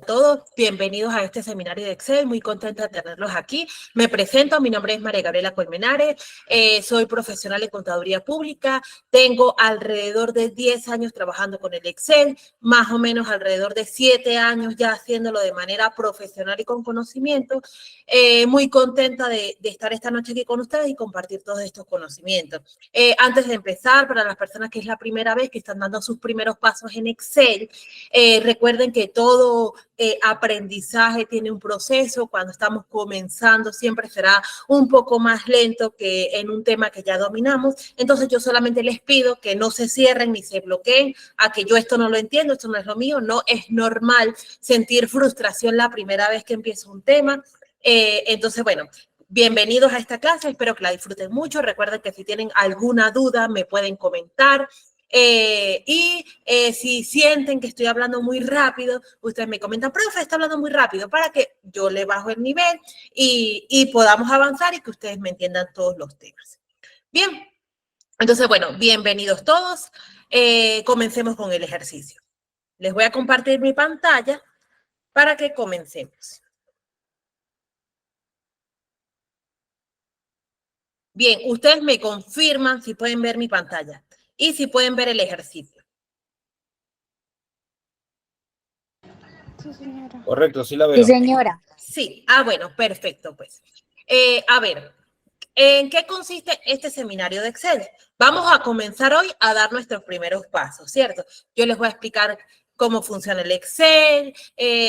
Todos, bienvenidos a este seminario de Excel, muy contenta de tenerlos aquí. Me presento, mi nombre es María Gabriela Colmenares, soy profesional de contaduría pública, tengo alrededor de 10 años trabajando con el Excel, más o menos alrededor de 7 años ya haciéndolo de manera profesional y con conocimiento. Muy contenta de estar esta noche aquí con ustedes y compartir todos estos conocimientos. Antes de empezar, para las personas que es la primera vez que están dando sus primeros pasos en Excel, recuerden que todo aprendizaje tiene un proceso. Cuando estamos comenzando siempre será un poco más lento que en un tema que ya dominamos. Entonces yo solamente les pido que no se cierren ni se bloqueen a que yo esto no lo entiendo, esto no es lo mío. No es normal sentir frustración la primera vez que empiezo un tema. Entonces, bueno, bienvenidos a esta clase, espero que la disfruten mucho. Recuerden que si tienen alguna duda me pueden comentar. Si sienten que estoy hablando muy rápido, ustedes me comentan, profe, está hablando muy rápido, para que yo le bajo el nivel y podamos avanzar y que ustedes me entiendan todos los temas. Bien, entonces, bueno, bienvenidos todos. Comencemos con el ejercicio. Les voy a compartir mi pantalla para que comencemos. Bien, ustedes me confirman si pueden ver mi pantalla y si pueden ver el ejercicio. Sí, señora. Correcto, sí la veo. Sí, señora. Sí, bueno, perfecto, pues. A ver, ¿en qué consiste este seminario de Excel? Vamos a comenzar hoy a dar nuestros primeros pasos, ¿cierto? Yo les voy a explicar cómo funciona el Excel,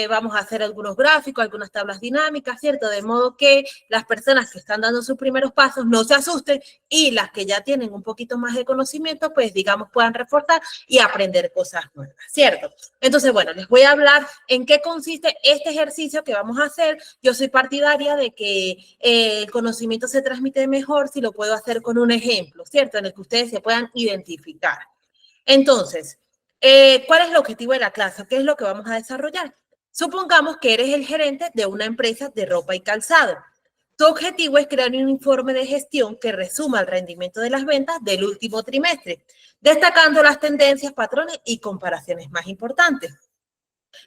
vamos a hacer algunos gráficos, algunas tablas dinámicas, ¿cierto? De modo que las personas que están dando sus primeros pasos no se asusten y las que ya tienen un poquito más de conocimiento, pues digamos puedan reforzar y aprender cosas nuevas, ¿cierto? Entonces, bueno, les voy a hablar en qué consiste este ejercicio que vamos a hacer. Yo soy partidaria de que el conocimiento se transmite mejor si lo puedo hacer con un ejemplo, ¿cierto? En el que ustedes se puedan identificar. Entonces, ¿cuál es el objetivo de la clase? ¿Qué es lo que vamos a desarrollar? Supongamos que eres el gerente de una empresa de ropa y calzado. Tu objetivo es crear un informe de gestión que resuma el rendimiento de las ventas del último trimestre, destacando las tendencias, patrones y comparaciones más importantes.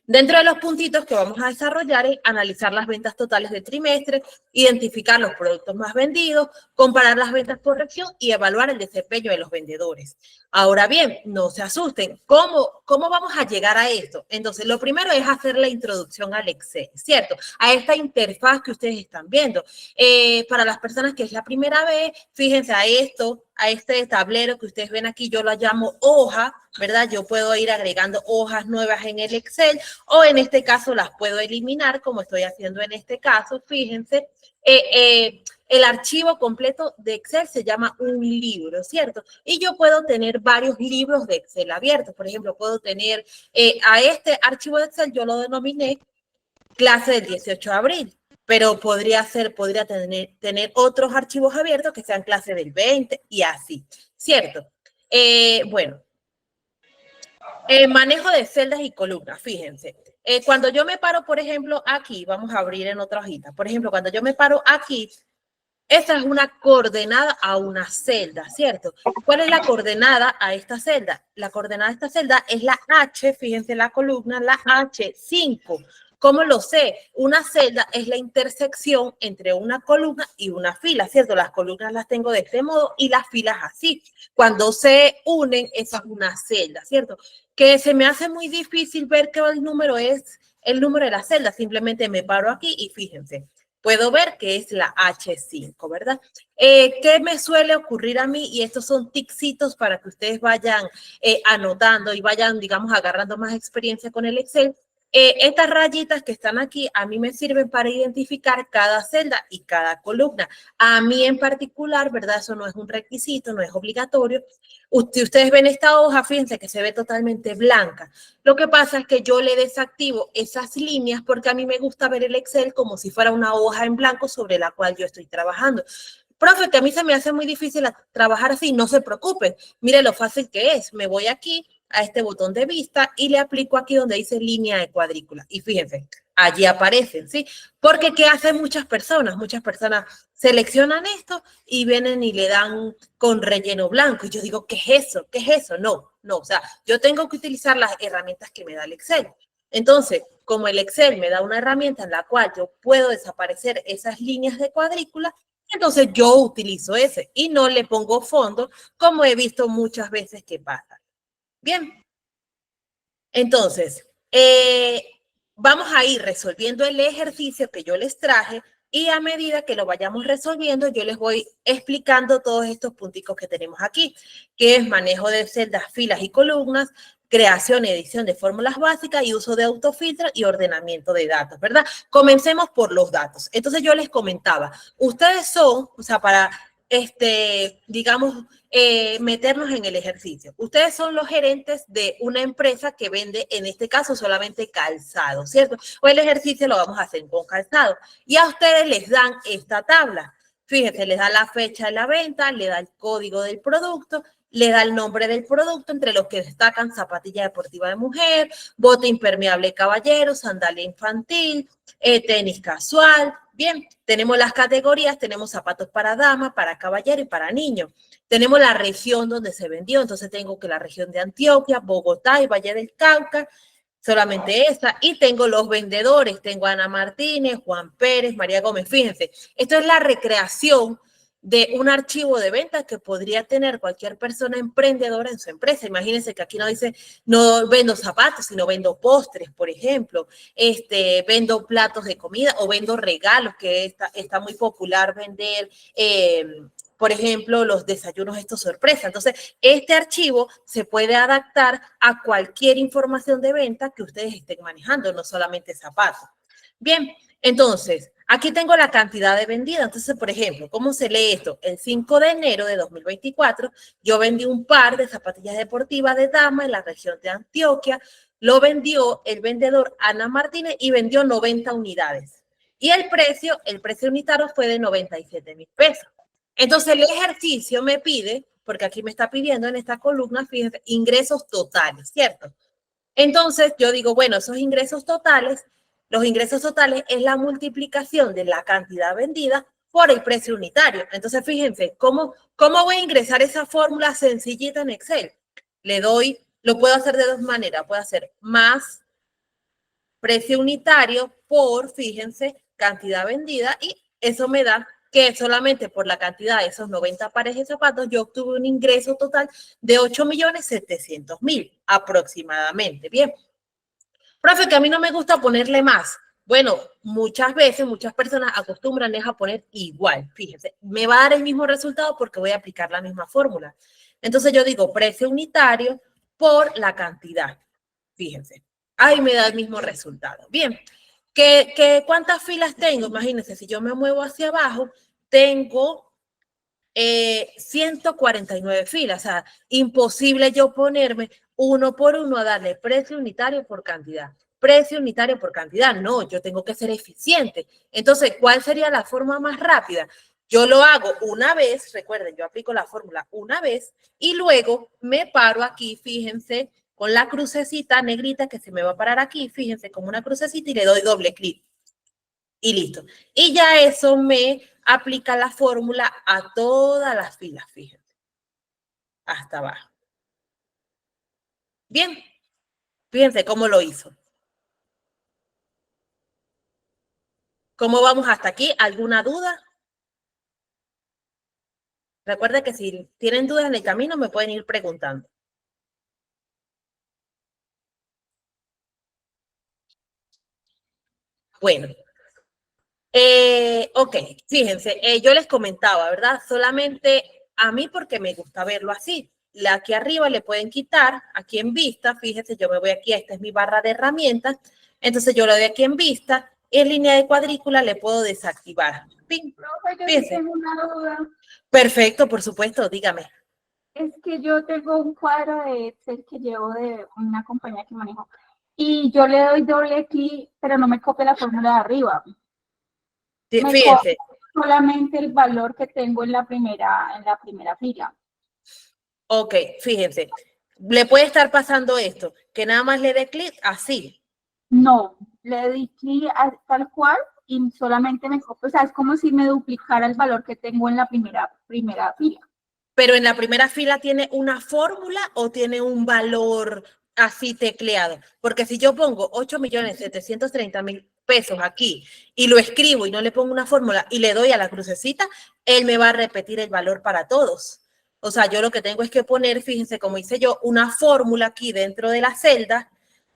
Dentro de los puntitos que vamos a desarrollar es analizar las ventas totales del trimestre, identificar los productos más vendidos, comparar las ventas por región y evaluar el desempeño de los vendedores. Ahora bien, no se asusten. ¿Cómo vamos a llegar a esto? Entonces, lo primero es hacer la introducción al Excel, ¿cierto? A esta interfaz que ustedes están viendo. Para las personas que es la primera vez, fíjense a este tablero que ustedes ven aquí, yo lo llamo hoja, ¿verdad? Yo puedo ir agregando hojas nuevas en el Excel o en este caso las puedo eliminar como estoy haciendo en este caso. Fíjense, el archivo completo de Excel se llama un libro, ¿cierto? Y yo puedo tener varios libros de Excel abiertos. Por ejemplo, puedo tener a este archivo de Excel, yo lo denominé clase del 18 de abril. Pero podría tener otros archivos abiertos que sean clase del 20 y así, ¿cierto? Bueno, manejo de celdas y columnas, fíjense. Cuando yo me paro, por ejemplo, aquí, vamos a abrir en otra hojita. Por ejemplo, cuando yo me paro aquí, esta es una coordenada a una celda, ¿cierto? ¿Cuál es la coordenada a esta celda? La coordenada a esta celda es la H, fíjense la columna, la H5. ¿Cómo lo sé? Una celda es la intersección entre una columna y una fila, ¿cierto? Las columnas las tengo de este modo y las filas así. Cuando se unen, esa es una celda, ¿cierto? Que se me hace muy difícil ver qué número es el número de la celda. Simplemente me paro aquí y fíjense. Puedo ver que es la H5, ¿verdad? ¿Qué me suele ocurrir a mí? Y estos son ticsitos para que ustedes vayan anotando y vayan, digamos, agarrando más experiencia con el Excel. Estas rayitas que están aquí a mí me sirven para identificar cada celda y cada columna. A mí en particular, ¿verdad? Eso no es un requisito, no es obligatorio. Ustedes ven esta hoja, fíjense que se ve totalmente blanca. Lo que pasa es que yo le desactivo esas líneas porque a mí me gusta ver el Excel como si fuera una hoja en blanco sobre la cual yo estoy trabajando. Profe, que a mí se me hace muy difícil trabajar así, no se preocupen. Mire lo fácil que es. Me voy aquí a este botón de vista y le aplico aquí donde dice línea de cuadrícula. Y fíjense, allí aparecen, ¿sí? Porque ¿qué hacen muchas personas? Muchas personas seleccionan esto y vienen y le dan con relleno blanco. Y yo digo, ¿qué es eso? ¿Qué es eso? No, no, o sea, yo tengo que utilizar las herramientas que me da el Excel. Entonces, como el Excel me da una herramienta en la cual yo puedo desaparecer esas líneas de cuadrícula, entonces yo utilizo ese y no le pongo fondo, como he visto muchas veces que pasa. Bien, entonces, vamos a ir resolviendo el ejercicio que yo les traje y a medida que lo vayamos resolviendo, yo les voy explicando todos estos punticos que tenemos aquí, que es manejo de celdas, filas y columnas, creación y edición de fórmulas básicas y uso de autofiltro y ordenamiento de datos, ¿verdad? Comencemos por los datos. Entonces yo les comentaba, ustedes son, o sea, para, digamos, meternos en el ejercicio. Ustedes son los gerentes de una empresa que vende, en este caso, solamente calzado, ¿cierto? O el ejercicio lo vamos a hacer con calzado. Y a ustedes les dan esta tabla. Fíjense, les da la fecha de la venta, le da el código del producto, le da el nombre del producto, entre los que destacan zapatilla deportiva de mujer, bote impermeable caballero, sandalia infantil, tenis casual. Bien, tenemos las categorías, tenemos zapatos para dama, para caballero y para niño. Tenemos la región donde se vendió, entonces tengo que la región de Antioquia, Bogotá y Valle del Cauca, solamente esa, y tengo los vendedores, tengo a Ana Martínez, Juan Pérez, María Gómez, fíjense, esto es la recreación de un archivo de ventas que podría tener cualquier persona emprendedora en su empresa. Imagínense que aquí no dice, no vendo zapatos, sino vendo postres, por ejemplo, vendo platos de comida o vendo regalos, que está muy popular vender, por ejemplo, los desayunos estos sorpresa. Entonces, este archivo se puede adaptar a cualquier información de venta que ustedes estén manejando, no solamente zapatos. Bien, entonces, aquí tengo la cantidad de vendida. Entonces, por ejemplo, ¿cómo se lee esto? El 5 de enero de 2024, yo vendí un par de zapatillas deportivas de dama en la región de Antioquia. Lo vendió el vendedor Ana Martínez y vendió 90 unidades. Y el precio unitario fue de 97,000 pesos. Entonces, el ejercicio me pide, porque aquí me está pidiendo en esta columna, fíjense, ingresos totales, ¿cierto? Entonces, yo digo, bueno, esos ingresos totales, los ingresos totales es la multiplicación de la cantidad vendida por el precio unitario. Entonces, fíjense, ¿cómo voy a ingresar esa fórmula sencillita en Excel? Le doy, lo puedo hacer de dos maneras. Puedo hacer más precio unitario por, fíjense, cantidad vendida y eso me da que solamente por la cantidad de esos 90 pares de zapatos yo obtuve un ingreso total de 8,700,000 aproximadamente. Bien. Profe, que a mí no me gusta ponerle más. Bueno, muchas veces, muchas personas acostumbran a poner igual. Fíjense, me va a dar el mismo resultado porque voy a aplicar la misma fórmula. Entonces yo digo precio unitario por la cantidad. Fíjense, ahí me da el mismo resultado. Bien, ¿cuántas filas tengo? Imagínense, si yo me muevo hacia abajo, tengo 149 filas. O sea, imposible yo ponerme uno por uno a darle precio unitario por cantidad. Precio unitario por cantidad. No, yo tengo que ser eficiente. Entonces, ¿cuál sería la forma más rápida? Yo lo hago una vez, recuerden, yo aplico la fórmula una vez y luego me paro aquí, fíjense, con la crucecita negrita que se me va a parar aquí, fíjense, como una crucecita y le doy doble clic. Y listo. Y ya eso me aplica la fórmula a todas las filas, fíjense, hasta abajo. Bien, fíjense cómo lo hizo. ¿Cómo vamos hasta aquí? ¿Alguna duda? Recuerden que si tienen dudas en el camino me pueden ir preguntando. Bueno, ok, fíjense, yo les comentaba, ¿verdad? Solamente a mí porque me gusta verlo así. Aquí arriba le pueden quitar, aquí en vista, fíjense, yo me voy aquí, esta es mi barra de herramientas, entonces yo le doy aquí en vista, en línea de cuadrícula le puedo desactivar. Profe, yo sí Fíjense. tengo una duda. Perfecto, por supuesto, dígame. Es que yo tengo un cuadro de Excel que llevo de una compañía que manejo y yo le doy doble clic, pero no me copia la fórmula de arriba. Me copia Fíjense, solamente el valor que tengo en la primera fila. ok, fíjense, le puede estar pasando esto, que nada más le dé clic así. No, le di clic tal cual y solamente me copio, o sea, es como si me duplicara el valor que tengo en la primera fila. Pero en la primera fila tiene una fórmula o tiene un valor así tecleado. Porque si yo pongo 8.730.000 pesos aquí y lo escribo y no le pongo una fórmula y le doy a la crucecita, él me va a repetir el valor para todos. O sea, yo lo que tengo es que poner, fíjense, como hice yo, una fórmula aquí dentro de la celda,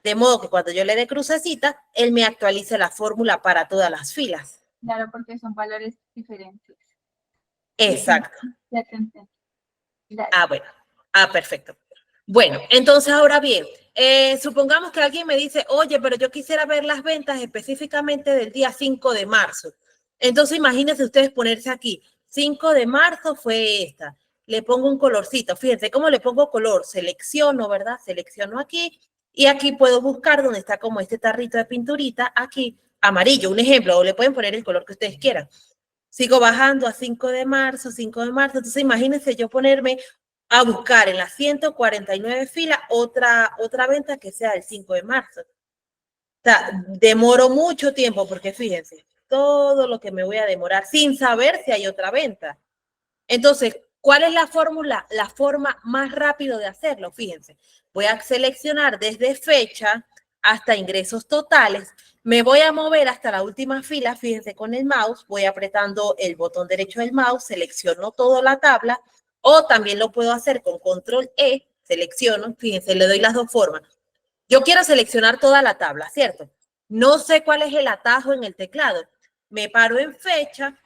de modo que cuando yo le dé crucecita, él me actualice la fórmula para todas las filas. Claro, porque son valores diferentes. Exacto. Ya te entendí. Dale. Ah, bueno. Ah, perfecto. Bueno, entonces ahora bien, supongamos que alguien me dice, oye, pero yo quisiera ver las ventas específicamente del día 5 de marzo. Entonces imagínense ustedes ponerse aquí, 5 de marzo fue esta. Le pongo un colorcito, fíjense cómo le pongo color, selecciono, ¿verdad? Selecciono aquí y aquí puedo buscar donde está como este tarrito de pinturita, aquí amarillo, un ejemplo, o le pueden poner el color que ustedes quieran. Sigo bajando a 5 de marzo, 5 de marzo. Entonces, imagínense yo ponerme a buscar en las 149 filas otra venta que sea el 5 de marzo. O sea, demoro mucho tiempo porque fíjense, todo lo que me voy a demorar sin saber si hay otra venta. Entonces, ¿cuál es la fórmula? La forma más rápido de hacerlo, fíjense. Voy a seleccionar desde fecha hasta ingresos totales. Me voy a mover hasta la última fila, fíjense, con el mouse. Voy apretando el botón derecho del mouse, selecciono toda la tabla. O también lo puedo hacer con control E, selecciono, fíjense, le doy las dos formas. Yo quiero seleccionar toda la tabla, ¿cierto? No sé cuál es el atajo en el teclado. Me paro en fecha,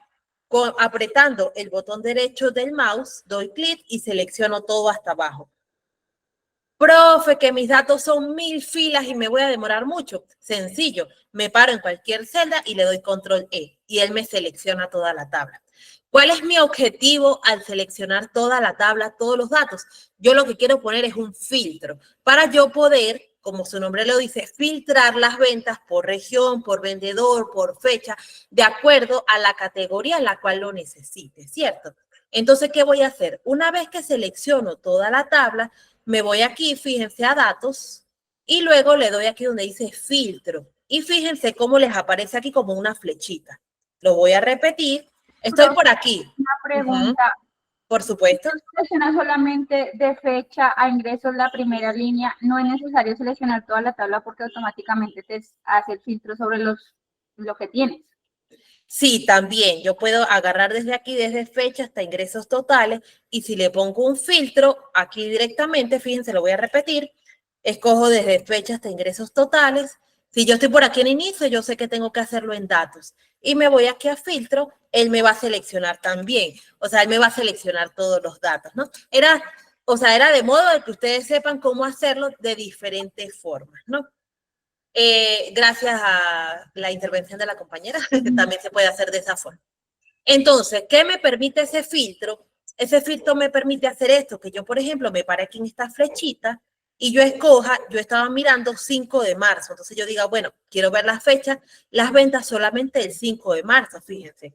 apretando el botón derecho del mouse, doy clic y selecciono todo hasta abajo. Profe, que mis datos son 1000 filas y me voy a demorar mucho. Sencillo, me paro en cualquier celda y le doy control E y él me selecciona toda la tabla. ¿Cuál es mi objetivo al seleccionar toda la tabla, todos los datos? Yo lo que quiero poner es un filtro para yo poder, como su nombre lo dice, filtrar las ventas por región, por vendedor, por fecha, de acuerdo a la categoría en la cual lo necesite, ¿cierto? Entonces, ¿qué voy a hacer? Una vez que selecciono toda la tabla, me voy aquí, fíjense a datos, y luego le doy aquí donde dice filtro. Y fíjense cómo les aparece aquí como una flechita. Lo voy a repetir. Estoy por aquí. Una pregunta. Por supuesto. Si selecciona solamente de fecha a ingresos la primera línea, no es necesario seleccionar toda la tabla porque automáticamente te hace el filtro sobre lo que tienes. Sí, también. Yo puedo agarrar desde aquí, desde fecha hasta ingresos totales. Y si le pongo un filtro aquí directamente, fíjense, lo voy a repetir. Escojo desde fecha hasta ingresos totales. Si yo estoy por aquí en inicio, yo sé que tengo que hacerlo en datos. Y me voy aquí a filtro, él me va a seleccionar también. O sea, él me va a seleccionar todos los datos, ¿no? Era de modo de que ustedes sepan cómo hacerlo de diferentes formas, ¿no? Gracias a la intervención de la compañera, también se puede hacer de esa forma. Entonces, ¿qué me permite ese filtro? Ese filtro me permite hacer esto, que yo, por ejemplo, me pare aquí en esta flechita y yo escoja, yo estaba mirando 5 de marzo, entonces yo diga, bueno, quiero ver las fechas, las ventas solamente el 5 de marzo, fíjense.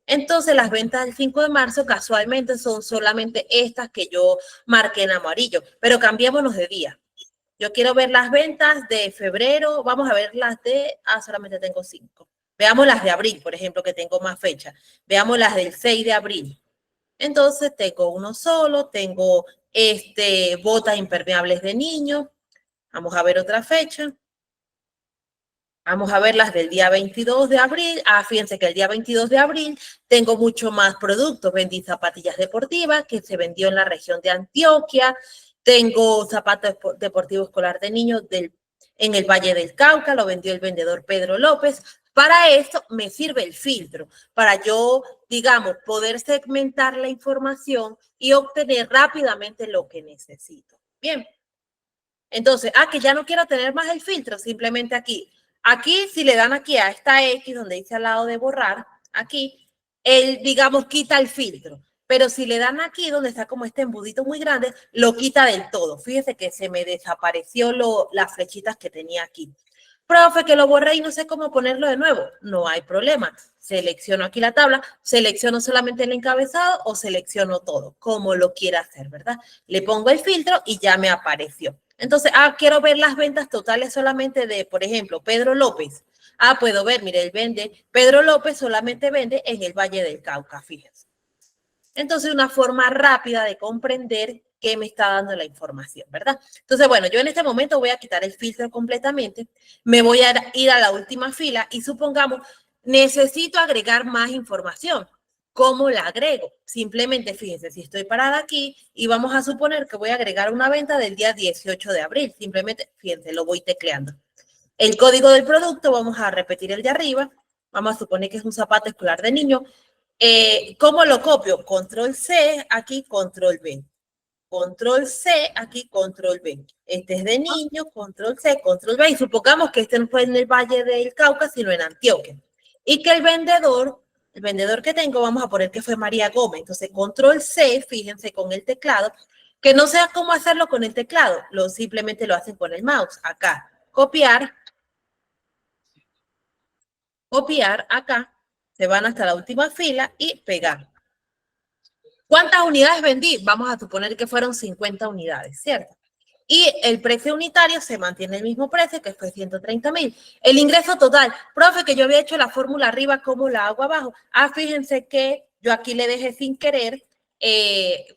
Entonces, las ventas del 5 de marzo casualmente son solamente estas que yo marqué en amarillo, pero cambiémonos de día. Yo quiero ver las ventas de febrero, vamos a ver las solamente tengo 5. Veamos las de abril, por ejemplo, que tengo más fecha. Veamos las del 6 de abril. Entonces tengo uno solo, tengo botas impermeables de niño. Vamos a ver otra fecha. Vamos a ver las del día 22 de abril. Fíjense que el día 22 de abril tengo mucho más productos. Vendí zapatillas deportivas que se vendió en la región de Antioquia. Tengo zapatos deportivos escolar de niños en el Valle del Cauca. Lo vendió el vendedor Pedro López. Para esto me sirve el filtro, para yo, digamos, poder segmentar la información y obtener rápidamente lo que necesito. Bien. Entonces, que ya no quiero tener más el filtro, simplemente aquí. Aquí, si le dan aquí a esta X, donde dice al lado de borrar, aquí, él, digamos, quita el filtro. Pero si le dan aquí, donde está como este embudito muy grande, lo quita del todo. Fíjese que se me desapareció las flechitas que tenía aquí. Profe, que lo borré y no sé cómo ponerlo de nuevo. No hay problema. Selecciono aquí la tabla, selecciono solamente el encabezado o selecciono todo, como lo quiera hacer, ¿verdad? Le pongo el filtro y ya me apareció. Entonces, quiero ver las ventas totales solamente de, por ejemplo, Pedro López. Puedo ver, mire, Pedro López solamente vende en el Valle del Cauca, fíjense. Entonces, una forma rápida de comprender qué me está dando la información, ¿verdad? Entonces, bueno, yo en este momento voy a quitar el filtro completamente, me voy a ir a la última fila y supongamos, necesito agregar más información. ¿Cómo la agrego? Simplemente, fíjense, si estoy parada aquí y vamos a suponer que voy a agregar una venta del día 18 de abril, simplemente, fíjense, lo voy tecleando. El código del producto, vamos a repetir el de arriba, vamos a suponer que es un zapato escolar de niño. ¿Cómo lo copio? Control C, aquí Control V. Control C, aquí Control V. Este es de niño, Control C, Control V. Y supongamos que este no fue en el Valle del Cauca, sino en Antioquia. Y que el vendedor que tengo, vamos a poner que fue María Gómez. Entonces, Control C, fíjense con el teclado, que no sé cómo hacerlo con el teclado, simplemente lo hacen con el mouse. Acá, copiar acá, se van hasta la última fila y pegar. ¿Cuántas unidades vendí? Vamos a suponer que fueron 50 unidades, ¿cierto? Y el precio unitario se mantiene el mismo precio, que fue 130,000. El ingreso total, profe, que yo había hecho la fórmula arriba, ¿cómo la hago abajo? Fíjense que yo aquí le dejé sin querer,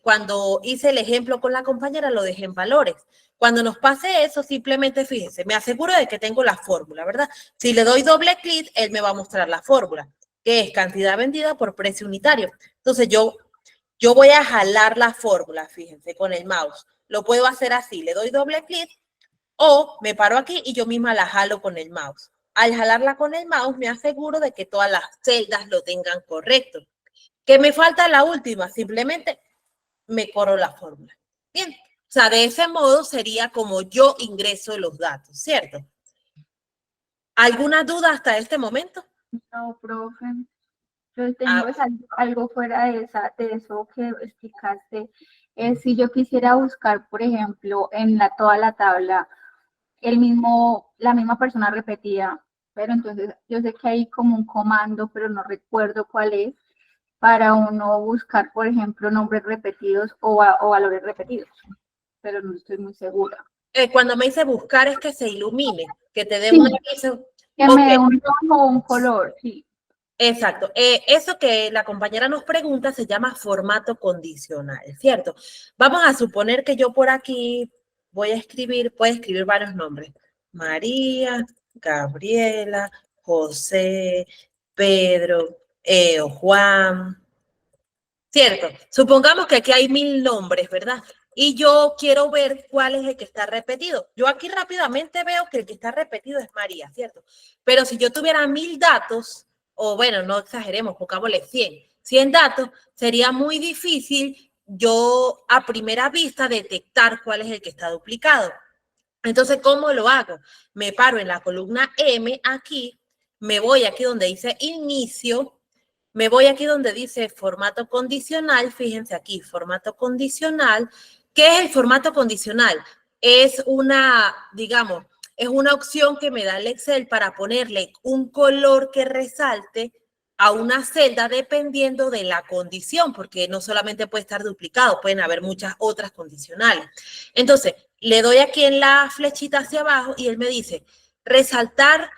cuando hice el ejemplo con la compañera, lo dejé en valores. Cuando nos pase eso, simplemente fíjense, me aseguro de que tengo la fórmula, ¿verdad? Si le doy doble clic, él me va a mostrar la fórmula, que es cantidad vendida por precio unitario. Entonces yo voy a jalar la fórmula, fíjense, con el mouse. Lo puedo hacer así, le doy doble clic o me paro aquí y yo misma la jalo con el mouse. Al jalarla con el mouse me aseguro de que todas las celdas lo tengan correcto. ¿Qué me falta la última? Simplemente me corro la fórmula. Bien, o sea, de ese modo sería como yo ingreso los datos, ¿cierto? ¿Alguna duda hasta este momento? No, profe. Yo tengo algo fuera de eso que explicaste. Si yo quisiera buscar, por ejemplo, en toda la tabla, la misma persona repetida, pero entonces yo sé que hay como un comando, pero no recuerdo cuál es, para uno buscar, por ejemplo, nombres repetidos o valores repetidos, pero no estoy muy segura. Cuando me dice buscar es que se ilumine, que te dé Sí, una... que me dé un tono o un color, sí. Exacto. Eso que la compañera nos pregunta se llama formato condicional, ¿cierto? Vamos a suponer que yo por aquí puedo escribir varios nombres. María, Gabriela, José, Pedro, Juan, ¿cierto? Supongamos que aquí hay 1000 nombres, ¿verdad? Y yo quiero ver cuál es el que está repetido. Yo aquí rápidamente veo que el que está repetido es María, ¿cierto? Pero si yo tuviera 1000 datos, o bueno, no exageremos, pongámosle 100 datos, sería muy difícil yo a primera vista detectar cuál es el que está duplicado. Entonces, ¿cómo lo hago? Me paro en la columna M aquí, me voy aquí donde dice inicio, me voy aquí donde dice formato condicional, fíjense aquí, formato condicional. ¿Qué es el formato condicional? Es digamos, es una opción que me da el Excel para ponerle un color que resalte a una celda dependiendo de la condición, porque no solamente puede estar duplicado, pueden haber muchas otras condicionales. Entonces, le doy aquí en la flechita hacia abajo y él me dice, resaltar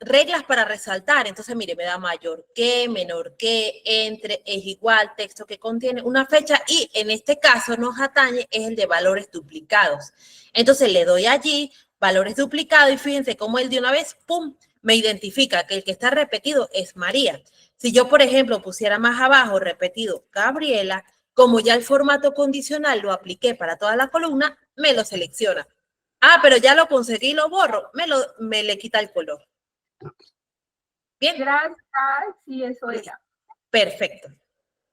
reglas para resaltar. Entonces, mire, me da mayor que, menor que, entre, es igual, texto que contiene una fecha y en este caso nos atañe es el de valores duplicados. Entonces, le doy allí valores duplicados y fíjense cómo él de una vez, ¡pum!, me identifica que el que está repetido es María. Si yo, por ejemplo, pusiera más abajo repetido Gabriela, como ya el formato condicional lo apliqué para toda la columna, me lo selecciona. Pero ya lo conseguí, lo borro, me le quita el color. Bien. Gracias, sí, eso era. Perfecto.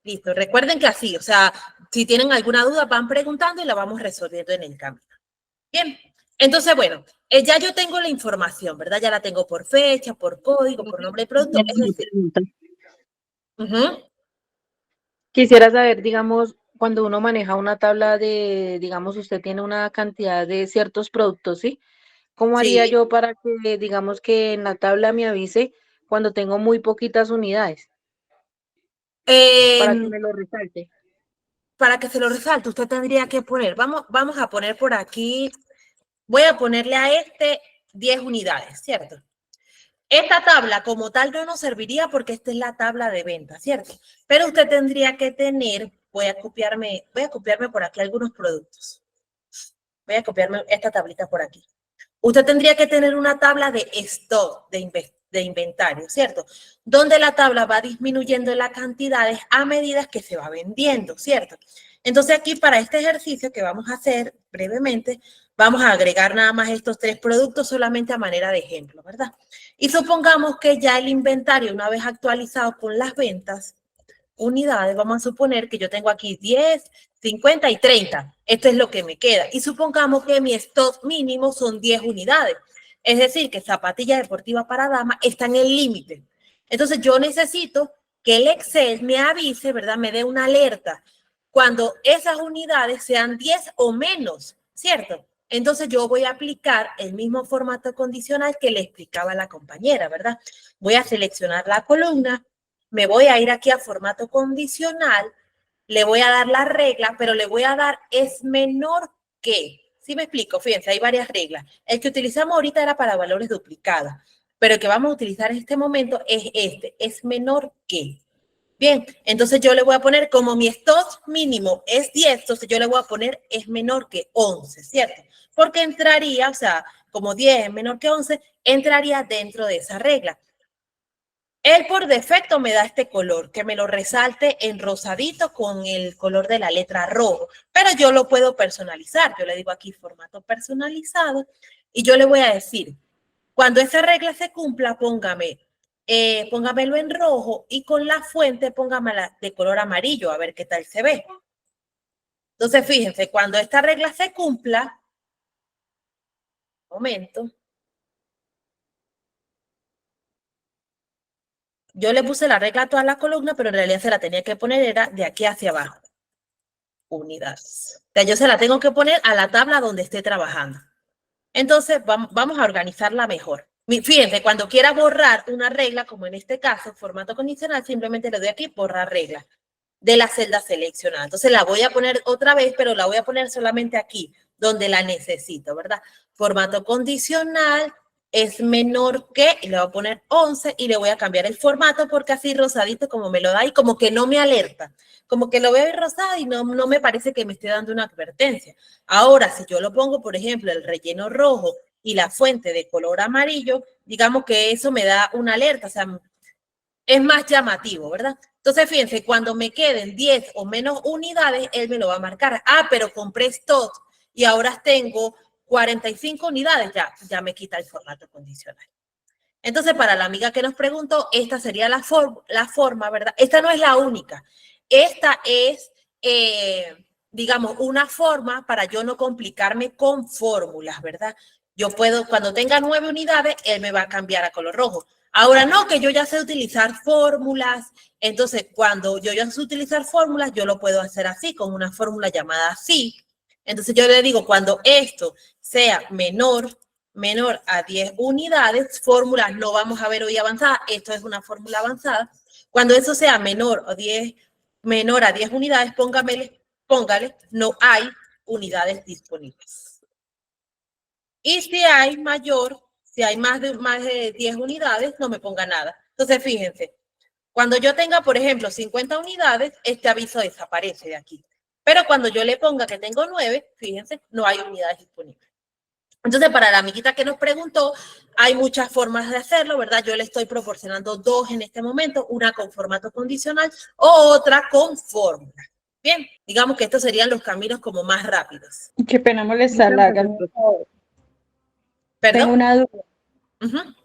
Listo. Recuerden que así, o sea, si tienen alguna duda, van preguntando y la vamos resolviendo en el camino. Bien. Entonces, bueno, ya yo tengo la información, ¿verdad? Ya la tengo por fecha, por código, por nombre de producto. Es decir, quisiera saber, digamos, cuando uno maneja una tabla de, digamos, usted tiene una cantidad de ciertos productos, ¿sí? ¿Cómo haría sí. yo para que, digamos, que en la tabla me avise cuando tengo muy poquitas unidades? Para que me lo resalte. para que se lo resalte, usted tendría que poner, vamos a poner por aquí, voy a ponerle a este 10 unidades, ¿cierto? Esta tabla como tal no nos serviría porque esta es la tabla de venta, ¿cierto? Pero usted tendría que tener, voy a copiarme por aquí algunos productos. Voy a copiarme esta tablita por aquí. Usted tendría que tener una tabla de stock, de inventario, ¿cierto? Donde la tabla va disminuyendo las cantidades a medida que se va vendiendo, ¿cierto? Entonces aquí para este ejercicio que vamos a hacer brevemente, vamos a agregar nada más estos 3 productos solamente a manera de ejemplo, ¿verdad? Y supongamos que ya el inventario, una vez actualizado con las ventas, unidades, vamos a suponer que yo tengo aquí 10, 50 y 30. Esto es lo que me queda. Y supongamos que mi stock mínimo son 10 unidades. Es decir, que zapatilla deportiva para dama está en el límite. Entonces yo necesito que el Excel me avise, ¿verdad? Me dé una alerta cuando esas unidades sean 10 o menos, ¿cierto? Entonces yo voy a aplicar el mismo formato condicional que le explicaba la compañera, ¿verdad? Voy a seleccionar la columna, me voy a ir aquí a formato condicional, le voy a dar la regla, pero le voy a dar es menor que. ¿Sí me explico? Fíjense, hay varias reglas. El que utilizamos ahorita era para valores duplicados, pero el que vamos a utilizar en este momento es este, es menor que. Bien, entonces yo le voy a poner, como mi stock mínimo es 10, entonces yo le voy a poner es menor que 11, ¿cierto? Porque entraría, o sea, como 10 es menor que 11, entraría dentro de esa regla. Él por defecto me da este color, que me lo resalte en rosadito con el color de la letra rojo, pero yo lo puedo personalizar. Yo le digo aquí formato personalizado y yo le voy a decir, cuando esa regla se cumpla, póngamelo en rojo y con la fuente póngamela de color amarillo, a ver qué tal se ve. Entonces, fíjense, cuando esta regla se cumpla, un momento, yo le puse la regla a toda la columna, pero en realidad se la tenía que poner era de aquí hacia abajo. Unidades. O sea, yo se la tengo que poner a la tabla donde esté trabajando. Entonces, vamos a organizarla mejor. Fíjense, cuando quiera borrar una regla, como en este caso, formato condicional, simplemente le doy aquí borrar regla de la celda seleccionada. Entonces la voy a poner otra vez, pero la voy a poner solamente aquí, donde la necesito, ¿verdad? Formato condicional es menor que, y le voy a poner 11 y le voy a cambiar el formato porque así rosadito como me lo da y como que no me alerta, como que lo veo rosado y no me parece que me esté dando una advertencia. Ahora, si yo lo pongo, por ejemplo, el relleno rojo y la fuente de color amarillo, digamos que eso me da una alerta, o sea, es más llamativo, ¿verdad? Entonces, fíjense, cuando me queden 10 o menos unidades, él me lo va a marcar. Ah, pero compré stock y ahora tengo 45 unidades, ya me quita el formato condicional. Entonces, para la amiga que nos preguntó, esta sería la forma, ¿verdad? Esta no es la única. Esta es, digamos, una forma para yo no complicarme con fórmulas, ¿verdad? Yo puedo, cuando tenga 9 unidades, él me va a cambiar a color rojo. Ahora no, que yo ya sé utilizar fórmulas. Entonces, cuando yo ya sé utilizar fórmulas, yo lo puedo hacer así, con una fórmula llamada así. Entonces, yo le digo, cuando esto sea menor a 10 unidades, fórmulas no vamos a ver hoy avanzada, esto es una fórmula avanzada. Cuando eso sea menor a 10 unidades, póngale, no hay unidades disponibles. Y si hay más de 10 unidades, no me ponga nada. Entonces, fíjense, cuando yo tenga, por ejemplo, 50 unidades, este aviso desaparece de aquí. Pero cuando yo le ponga que tengo 9, fíjense, no hay unidades disponibles. Entonces, para la amiguita que nos preguntó, hay muchas formas de hacerlo, ¿verdad? Yo le estoy proporcionando 2 en este momento, una con formato condicional o otra con fórmula. Bien, digamos que estos serían los caminos como más rápidos. Qué pena molestarla, hágame un favor. ¿Perdón? Tengo una duda.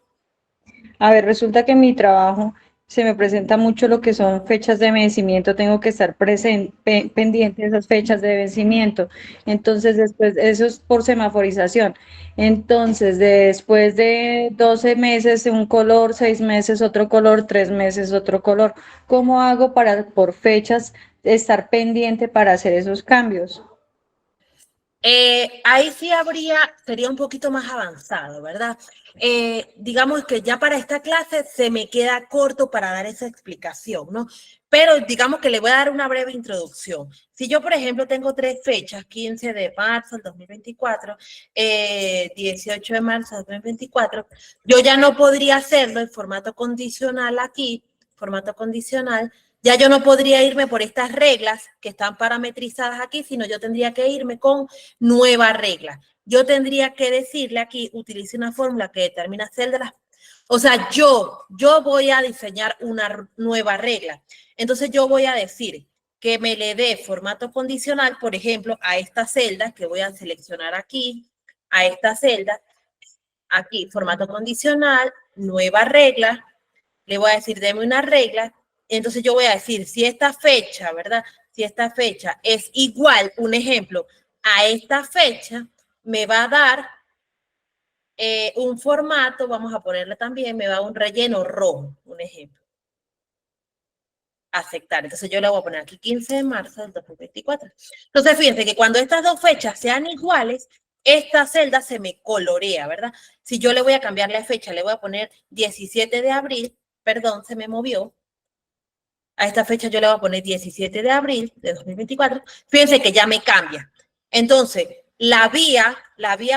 A ver, resulta que en mi trabajo se me presenta mucho lo que son fechas de vencimiento, tengo que estar pendiente de esas fechas de vencimiento. Entonces, después, eso es por semaforización. Entonces, después de 12 meses un color, 6 meses otro color, 3 meses otro color, ¿cómo hago para, por fechas, estar pendiente para hacer esos cambios? Ahí sí sería un poquito más avanzado, ¿verdad? Digamos que ya para esta clase se me queda corto para dar esa explicación, ¿no? Pero digamos que le voy a dar una breve introducción. Si yo, por ejemplo, tengo 3 fechas, 15 de marzo del 2024, 18 de marzo del 2024, yo ya no podría hacerlo en formato condicional aquí, formato condicional, ya yo no podría irme por estas reglas que están parametrizadas aquí, sino yo tendría que irme con nueva regla. Yo tendría que decirle aquí, utilice una fórmula que determina celdas. O sea, yo voy a diseñar una nueva regla. Entonces yo voy a decir que me le dé formato condicional, por ejemplo, a esta celda que voy a seleccionar aquí, a esta celda, aquí, formato condicional, nueva regla, le voy a decir, deme una regla, entonces yo voy a decir, si esta fecha, ¿verdad? Si esta fecha es igual, un ejemplo, a esta fecha, me va a dar un formato, vamos a ponerle también, me va a dar un relleno rojo, un ejemplo. Aceptar. Entonces yo le voy a poner aquí 15 de marzo del 2024. Entonces fíjense que cuando estas dos fechas sean iguales, esta celda se me colorea, ¿verdad? Si yo le voy a cambiar la fecha, le voy a poner 17 de abril, perdón, se me movió. A esta fecha yo le voy a poner 17 de abril de 2024. Fíjense que ya me cambia. Entonces, la vía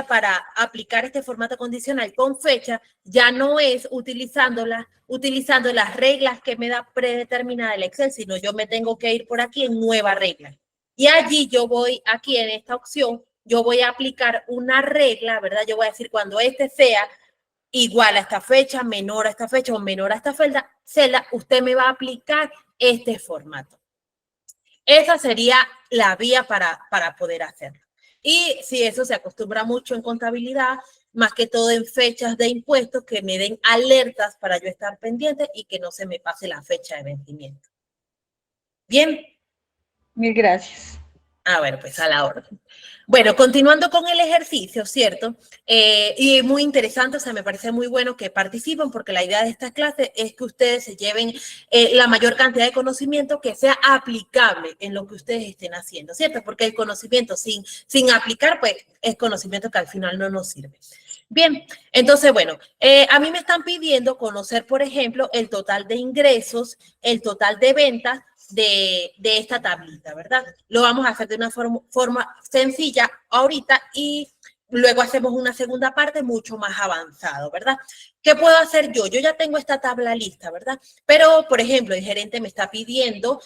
para aplicar este formato condicional con fecha ya no es utilizando las reglas que me da predeterminada el Excel, sino yo me tengo que ir por aquí en nueva regla. Y allí yo voy, aquí en esta opción, yo voy a aplicar una regla, ¿verdad? Yo voy a decir cuando este sea igual a esta fecha, menor a esta fecha o menor a esta celda, usted me va a aplicar este formato. Esa sería la vía para poder hacerlo. Y si eso se acostumbra mucho en contabilidad, más que todo en fechas de impuestos, que me den alertas para yo estar pendiente y que no se me pase la fecha de vencimiento. Bien. Mil gracias. Bueno, pues a la orden. Bueno, continuando con el ejercicio, ¿cierto? Y muy interesante, o sea, me parece muy bueno que participen porque la idea de esta clase es que ustedes se lleven la mayor cantidad de conocimiento que sea aplicable en lo que ustedes estén haciendo, ¿cierto? Porque el conocimiento sin aplicar, pues, es conocimiento que al final no nos sirve. Bien, entonces, bueno, a mí me están pidiendo conocer, por ejemplo, el total de ingresos, el total de ventas de esta tablita, ¿verdad? Lo vamos a hacer de una forma sencilla ahorita y luego hacemos una segunda parte mucho más avanzado, ¿verdad? ¿Qué puedo hacer yo? Yo ya tengo esta tabla lista, ¿verdad? Pero, por ejemplo, el gerente me está pidiendo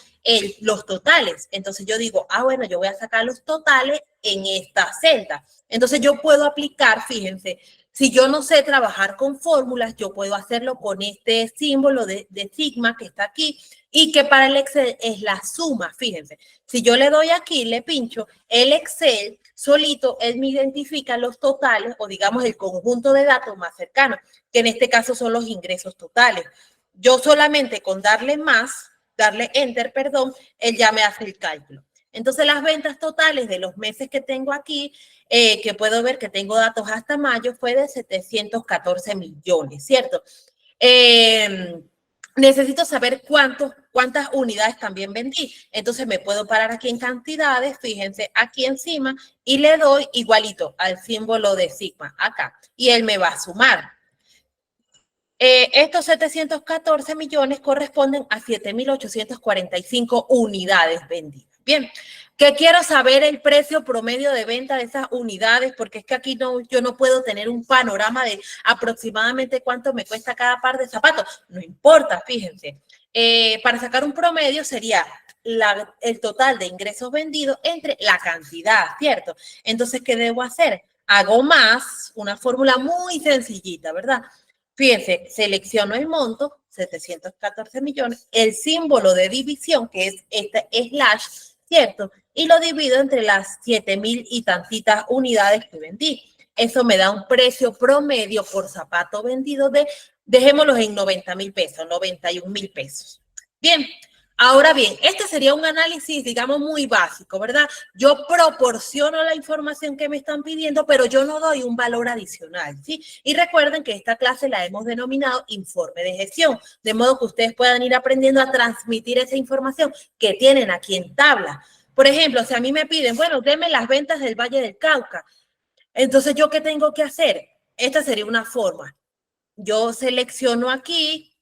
los totales. Entonces yo digo, bueno, yo voy a sacar los totales en esta celda. Entonces yo puedo aplicar, fíjense, si yo no sé trabajar con fórmulas, yo puedo hacerlo con este símbolo de sigma que está aquí y que para el Excel es la suma, fíjense. Si yo le doy aquí, le pincho, el Excel solito, él me identifica los totales o digamos el conjunto de datos más cercanos, que en este caso son los ingresos totales. Yo solamente con darle enter, perdón, él ya me hace el cálculo. Entonces las ventas totales de los meses que tengo aquí, que puedo ver que tengo datos hasta mayo, fue de 714 millones, ¿cierto? Necesito saber cuántas unidades también vendí. Entonces me puedo parar aquí en cantidades, fíjense aquí encima, y le doy igualito al símbolo de sigma acá. Y él me va a sumar. Estos 714 millones corresponden a 7.845 unidades vendidas. Bien, que quiero saber el precio promedio de venta de esas unidades, porque es que aquí yo no puedo tener un panorama de aproximadamente cuánto me cuesta cada par de zapatos. No importa, fíjense. Para sacar un promedio sería el total de ingresos vendidos entre la cantidad, ¿cierto? Entonces, ¿qué debo hacer? Hago más, una fórmula muy sencillita, ¿verdad? Fíjense, selecciono el monto, 714 millones, el símbolo de división, que es este slash, ¿cierto? Y lo divido entre las 7.000 y tantitas unidades que vendí. Eso me da un precio promedio por zapato vendido de, dejémoslos en 90.000 pesos, 91.000 pesos. Bien. Ahora bien, este sería un análisis, digamos, muy básico, ¿verdad? Yo proporciono la información que me están pidiendo, pero yo no doy un valor adicional, ¿sí? Y recuerden que esta clase la hemos denominado informe de gestión, de modo que ustedes puedan ir aprendiendo a transmitir esa información que tienen aquí en tabla. Por ejemplo, si a mí me piden, bueno, denme las ventas del Valle del Cauca, entonces, ¿yo qué tengo que hacer? Esta sería una forma. Yo selecciono aquí,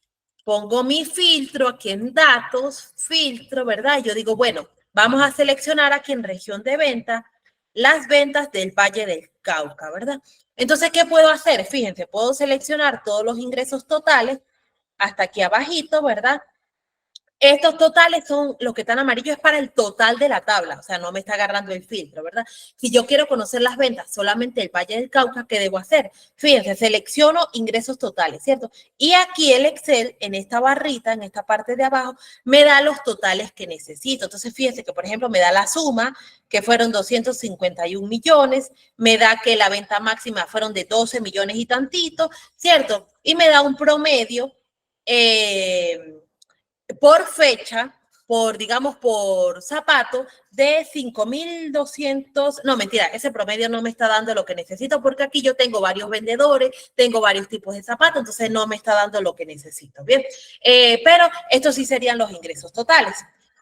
pongo mi filtro aquí en datos, filtro, ¿verdad? Yo digo, bueno, vamos a seleccionar aquí en región de venta las ventas del Valle del Cauca, ¿verdad? Entonces, ¿qué puedo hacer? Fíjense, puedo seleccionar todos los ingresos totales hasta aquí abajito, ¿verdad? Estos totales son, los que están amarillos es para el total de la tabla, o sea, no me está agarrando el filtro, ¿verdad? Si yo quiero conocer las ventas solamente del Valle del Cauca, ¿qué debo hacer? Fíjense, selecciono ingresos totales, ¿cierto? Y aquí el Excel, en esta barrita, en esta parte de abajo, me da los totales que necesito. Entonces, fíjense que, por ejemplo, me da la suma, que fueron 251 millones, me da que la venta máxima fueron de 12 millones y tantito, ¿cierto? Y me da un promedio, por fecha, digamos, por zapato, de 5.200, no, mentira, ese promedio no me está dando lo que necesito porque aquí yo tengo varios vendedores, tengo varios tipos de zapatos, entonces no me está dando lo que necesito, ¿bien? Pero estos sí serían los ingresos totales.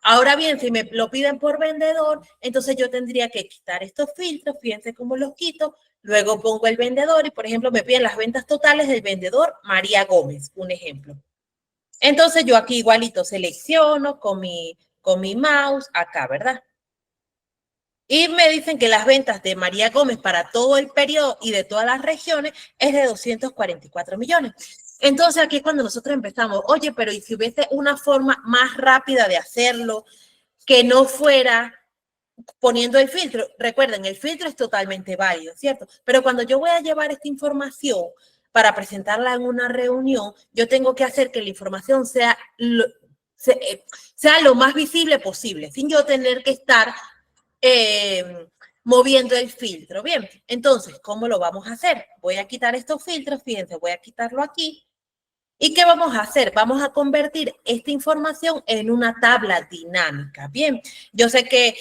Ahora bien, si me lo piden por vendedor, entonces yo tendría que quitar estos filtros, fíjense cómo los quito, luego pongo el vendedor y, por ejemplo, me piden las ventas totales del vendedor María Gómez, un ejemplo. Entonces yo aquí igualito selecciono con mi mouse acá, ¿verdad? Y me dicen que las ventas de María Gómez para todo el periodo y de todas las regiones es de 244 millones. Entonces aquí es cuando nosotros empezamos, oye, pero ¿y si hubiese una forma más rápida de hacerlo que no fuera poniendo el filtro? Recuerden, el filtro es totalmente válido, ¿cierto? Pero cuando yo voy a llevar esta información para presentarla en una reunión, yo tengo que hacer que la información sea lo más visible posible, sin yo tener que estar moviendo el filtro. Bien, entonces, ¿cómo lo vamos a hacer? Voy a quitar estos filtros, fíjense, voy a quitarlo aquí. ¿Y qué vamos a hacer? Vamos a convertir esta información en una tabla dinámica. Bien, yo sé que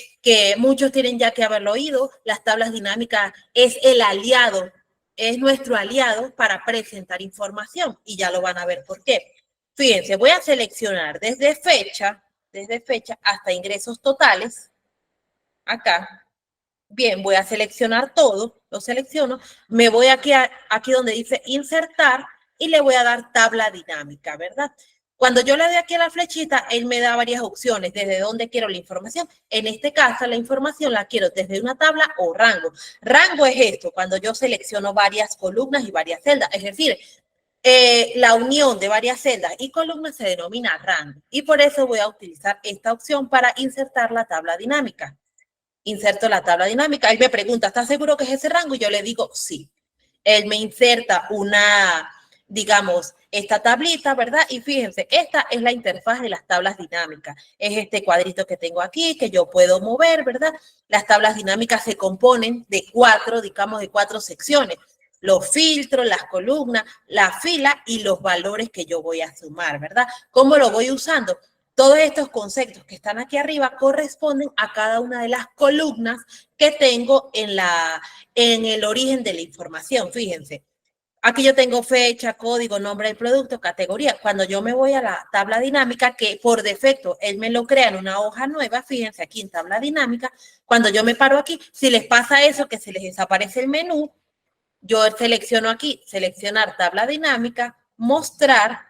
muchos tienen ya que haberlo oído. Las tablas dinámicas es el aliado, es nuestro aliado para presentar información y ya lo van a ver por qué. Fíjense, voy a seleccionar desde fecha hasta ingresos totales. Acá. Bien, voy a seleccionar todo, lo selecciono, me voy aquí donde dice insertar y le voy a dar tabla dinámica, ¿verdad? Cuando yo le doy aquí a la flechita, él me da varias opciones desde dónde quiero la información. En este caso, la información la quiero desde una tabla o rango. Rango es esto, cuando yo selecciono varias columnas y varias celdas, es decir, la unión de varias celdas y columnas se denomina rango. Y por eso voy a utilizar esta opción para insertar la tabla dinámica. Inserto la tabla dinámica. Él me pregunta, ¿estás seguro que es ese rango? Y yo le digo, sí. Él me inserta digamos, esta tablita, ¿verdad? Y fíjense, esta es la interfaz de las tablas dinámicas. Es este cuadrito que tengo aquí, que yo puedo mover, ¿verdad? Las tablas dinámicas se componen de cuatro secciones. Los filtros, las columnas, la fila y los valores que yo voy a sumar, ¿verdad? ¿Cómo lo voy usando? Todos estos conceptos que están aquí arriba corresponden a cada una de las columnas que tengo en el origen de la información. Fíjense, aquí yo tengo fecha, código, nombre del producto, categoría. Cuando yo me voy a la tabla dinámica, que por defecto él me lo crea en una hoja nueva, fíjense aquí en tabla dinámica, cuando yo me paro aquí, si les pasa eso, que se les desaparece el menú, yo selecciono aquí, seleccionar tabla dinámica, mostrar,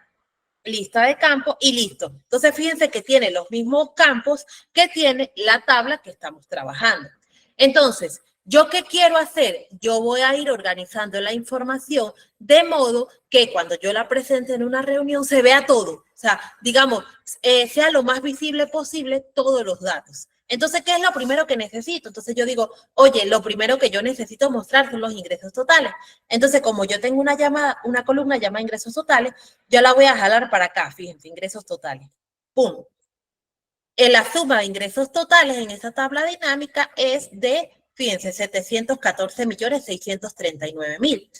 lista de campos y listo. Entonces, fíjense que tiene los mismos campos que tiene la tabla que estamos trabajando. Entonces, ¿yo qué quiero hacer? Yo voy a ir organizando la información de modo que cuando yo la presente en una reunión se vea todo. O sea, digamos, sea lo más visible posible todos los datos. Entonces, ¿qué es lo primero que necesito? Entonces yo digo, oye, lo primero que yo necesito mostrar son los ingresos totales. Entonces, como yo tengo una columna llamada ingresos totales, yo la voy a jalar para acá, fíjense, ingresos totales. ¡Pum! La suma de ingresos totales en esa tabla dinámica es de, fíjense, 714.639.000.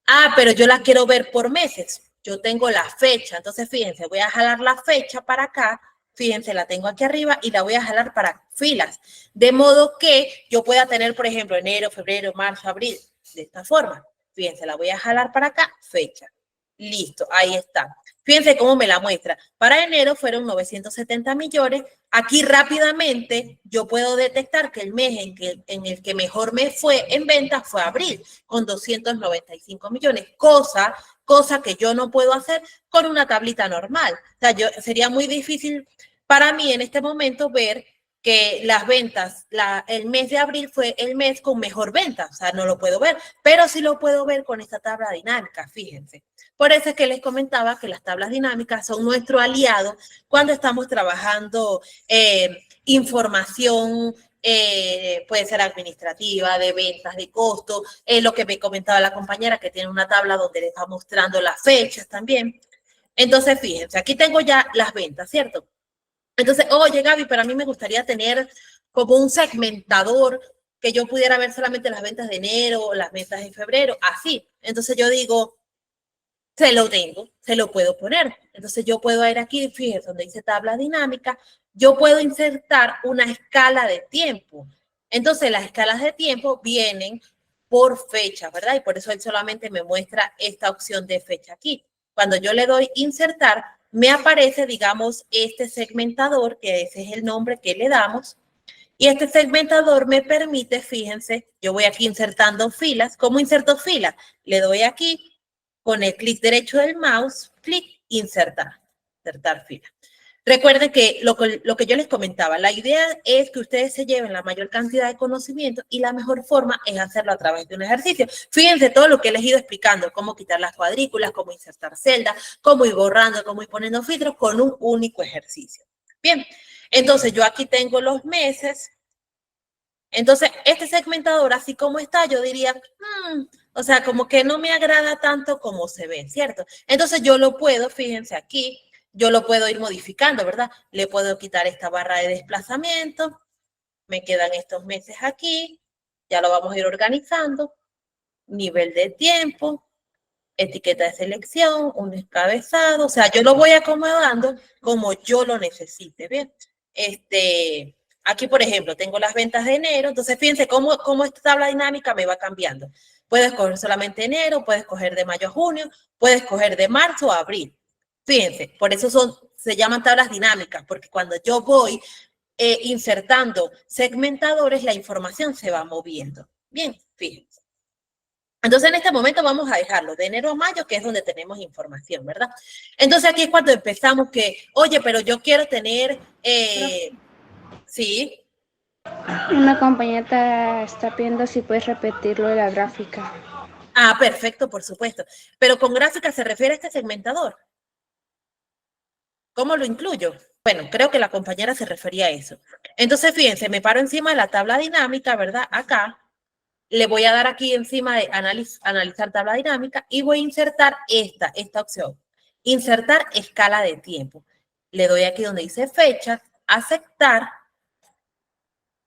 Ah, pero yo la quiero ver por meses. Yo tengo la fecha. Entonces, fíjense, voy a jalar la fecha para acá. Fíjense, la tengo aquí arriba y la voy a jalar para filas. De modo que yo pueda tener, por ejemplo, enero, febrero, marzo, abril. De esta forma. Fíjense, la voy a jalar para acá, fecha. Listo, ahí está. Fíjense cómo me la muestra. Para enero fueron 970 millones. Aquí rápidamente yo puedo detectar que el mes en el que mejor me fue en ventas fue abril, con 295 millones, cosa que yo no puedo hacer con una tablita normal. O sea, sería muy difícil para mí en este momento ver que las ventas, el mes de abril fue el mes con mejor venta, o sea, no lo puedo ver, pero sí lo puedo ver con esta tabla dinámica, fíjense. Por eso es que les comentaba que las tablas dinámicas son nuestro aliado cuando estamos trabajando información, puede ser administrativa, de ventas, de costo, lo que me comentaba la compañera que tiene una tabla donde le está mostrando las fechas también. Entonces, fíjense, aquí tengo ya las ventas, ¿cierto? Entonces, oye, Gaby, pero a mí me gustaría tener como un segmentador que yo pudiera ver solamente las ventas de enero, las ventas de febrero, así. Entonces yo digo, se lo tengo, se lo puedo poner. Entonces yo puedo ir aquí, fíjense, donde dice tabla dinámica, yo puedo insertar una escala de tiempo. Entonces las escalas de tiempo vienen por fecha, ¿verdad? Y por eso él solamente me muestra esta opción de fecha aquí. Cuando yo le doy insertar, me aparece, digamos, este segmentador, que ese es el nombre que le damos. Y este segmentador me permite, fíjense, yo voy aquí insertando filas. ¿Cómo inserto filas? Le doy aquí, con el clic derecho del mouse, clic, insertar fila. Recuerden que lo que yo les comentaba, la idea es que ustedes se lleven la mayor cantidad de conocimiento y la mejor forma es hacerlo a través de un ejercicio. Fíjense todo lo que les he ido explicando, cómo quitar las cuadrículas, cómo insertar celdas, cómo ir borrando, cómo ir poniendo filtros con un único ejercicio. Bien, entonces yo aquí tengo los meses. Entonces, este segmentador, así como está, yo diría, o sea, como que no me agrada tanto como se ve, ¿cierto? Entonces yo lo puedo, fíjense aquí, yo lo puedo ir modificando, ¿verdad? Le puedo quitar esta barra de desplazamiento, me quedan estos meses aquí, ya lo vamos a ir organizando, nivel de tiempo, etiqueta de selección, un encabezado, o sea, yo lo voy acomodando como yo lo necesite, ¿bien? Aquí, por ejemplo, tengo las ventas de enero, entonces fíjense cómo esta tabla dinámica me va cambiando. Puedes coger solamente enero, puedes coger de mayo a junio, puedes coger de marzo a abril. Fíjense, por eso se llaman tablas dinámicas, porque cuando yo voy insertando segmentadores, la información se va moviendo. Bien, fíjense. Entonces, en este momento vamos a dejarlo de enero a mayo, que es donde tenemos información, ¿verdad? Entonces, aquí es cuando empezamos que, oye, pero yo quiero tener, sí. Una compañera está pidiendo si puedes repetirlo de la gráfica. Ah, perfecto, por supuesto. Pero con gráfica se refiere a este segmentador. ¿Cómo lo incluyo? Bueno, creo que la compañera se refería a eso. Entonces, fíjense, me paro encima de la tabla dinámica, ¿verdad? Acá. Le voy a dar aquí encima de analizar tabla dinámica y voy a insertar esta opción. Insertar escala de tiempo. Le doy aquí donde dice fecha, aceptar.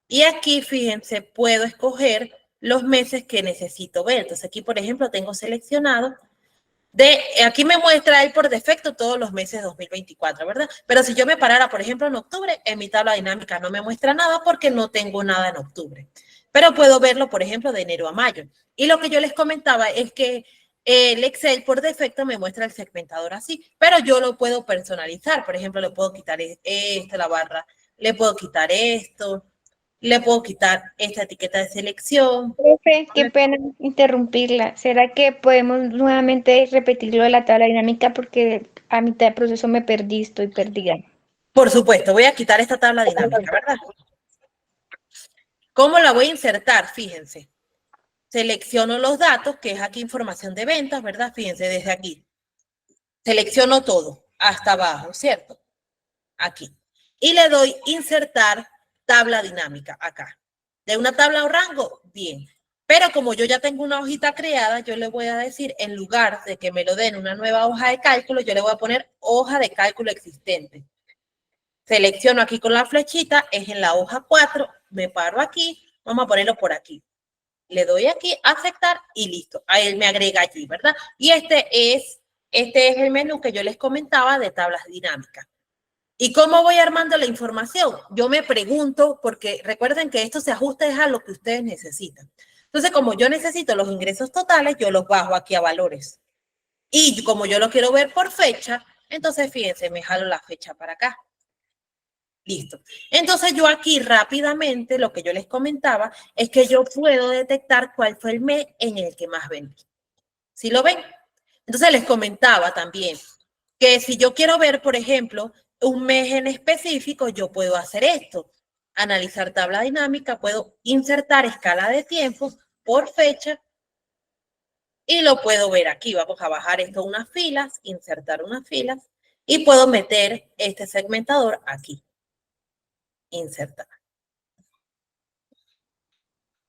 Y aquí, fíjense, puedo escoger los meses que necesito ver. Entonces aquí, por ejemplo, tengo seleccionado aquí me muestra él por defecto todos los meses 2024, ¿verdad? Pero si yo me parara, por ejemplo, en octubre, en mi tabla dinámica no me muestra nada porque no tengo nada en octubre. Pero puedo verlo, por ejemplo, de enero a mayo. Y lo que yo les comentaba es que el Excel por defecto me muestra el segmentador así, pero yo lo puedo personalizar. Por ejemplo, le puedo quitar la barra, le puedo quitar esto, le puedo quitar esta etiqueta de selección. Profe, qué pena interrumpirla. ¿Será que podemos nuevamente repetirlo de la tabla dinámica? Porque a mitad del proceso me perdí, estoy perdida. Por supuesto, voy a quitar esta tabla dinámica, ¿verdad? ¿Cómo la voy a insertar? Fíjense. Selecciono los datos, que es aquí información de ventas, ¿verdad? Fíjense, desde aquí. Selecciono todo, hasta abajo, ¿cierto? Aquí. Y le doy insertar tabla dinámica acá. ¿De una tabla o rango? Bien. Pero como yo ya tengo una hojita creada, yo le voy a decir, en lugar de que me lo den una nueva hoja de cálculo, yo le voy a poner hoja de cálculo existente. Selecciono aquí con la flechita, es en la hoja 4, me paro aquí, vamos a ponerlo por aquí. Le doy aquí, aceptar y listo. A él me agrega allí, ¿verdad? Y este es el menú que yo les comentaba de tablas dinámicas. ¿Y cómo voy armando la información? Yo me pregunto, porque recuerden que esto se ajusta a lo que ustedes necesitan. Entonces, como yo necesito los ingresos totales, yo los bajo aquí a valores. Y como yo lo quiero ver por fecha, Entonces, fíjense, me jalo la fecha para acá. Listo. Entonces, yo aquí rápidamente, lo que yo les comentaba, es que yo puedo detectar cuál fue el mes en el que más vendí. ¿Sí lo ven? Entonces, les comentaba también que si yo quiero ver, por ejemplo, un mes en específico, yo puedo hacer esto. Analizar tabla dinámica, puedo insertar escala de tiempo por fecha y lo puedo ver aquí. Vamos a bajar esto unas filas, insertar unas filas y puedo meter este segmentador aquí. Insertar.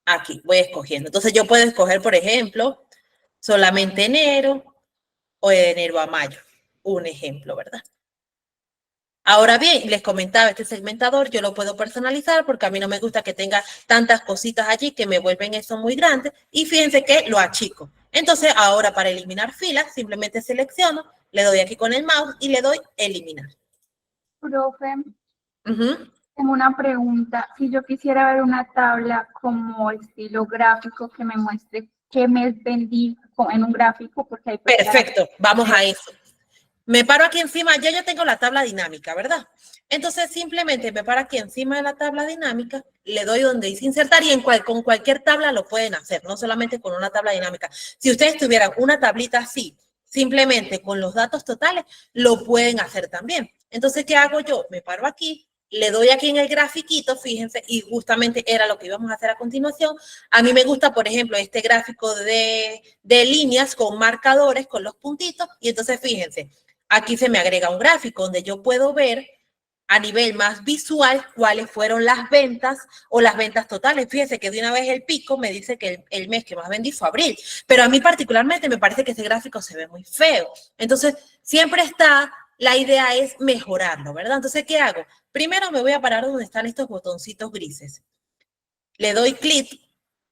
Aquí voy escogiendo. Entonces yo puedo escoger, por ejemplo, solamente enero o de enero a mayo. Un ejemplo, ¿verdad? Ahora bien, les comentaba, este segmentador yo lo puedo personalizar porque a mí no me gusta que tenga tantas cositas allí que me vuelven eso muy grande. Y fíjense que lo achico. Entonces, ahora para eliminar filas, simplemente selecciono, le doy aquí con el mouse y le doy eliminar. Profe, tengo una pregunta. Si yo quisiera ver una tabla como estilo gráfico que me muestre qué mes vendí en un gráfico, porque hay Perfecto, vamos a eso. Me paro aquí encima, yo ya tengo la tabla dinámica, ¿verdad? Entonces simplemente me paro aquí encima de la tabla dinámica, le doy donde dice insertar y con cualquier tabla lo pueden hacer, no solamente con una tabla dinámica. Si ustedes tuvieran una tablita así, simplemente con los datos totales, lo pueden hacer también. Entonces, ¿qué hago yo? Me paro aquí, le doy aquí en el grafiquito, fíjense, y justamente era lo que íbamos a hacer a continuación. A mí me gusta, por ejemplo, este gráfico de líneas con marcadores, con los puntitos, y entonces fíjense, aquí se me agrega un gráfico donde yo puedo ver a nivel más visual cuáles fueron las ventas o las ventas totales. Fíjense que de una vez el pico me dice que el mes que más vendí fue abril, pero a mí particularmente me parece que ese gráfico se ve muy feo. Entonces, siempre está, la idea es mejorarlo, ¿verdad? Entonces, ¿qué hago? Primero me voy a parar donde están estos botoncitos grises. Le doy clic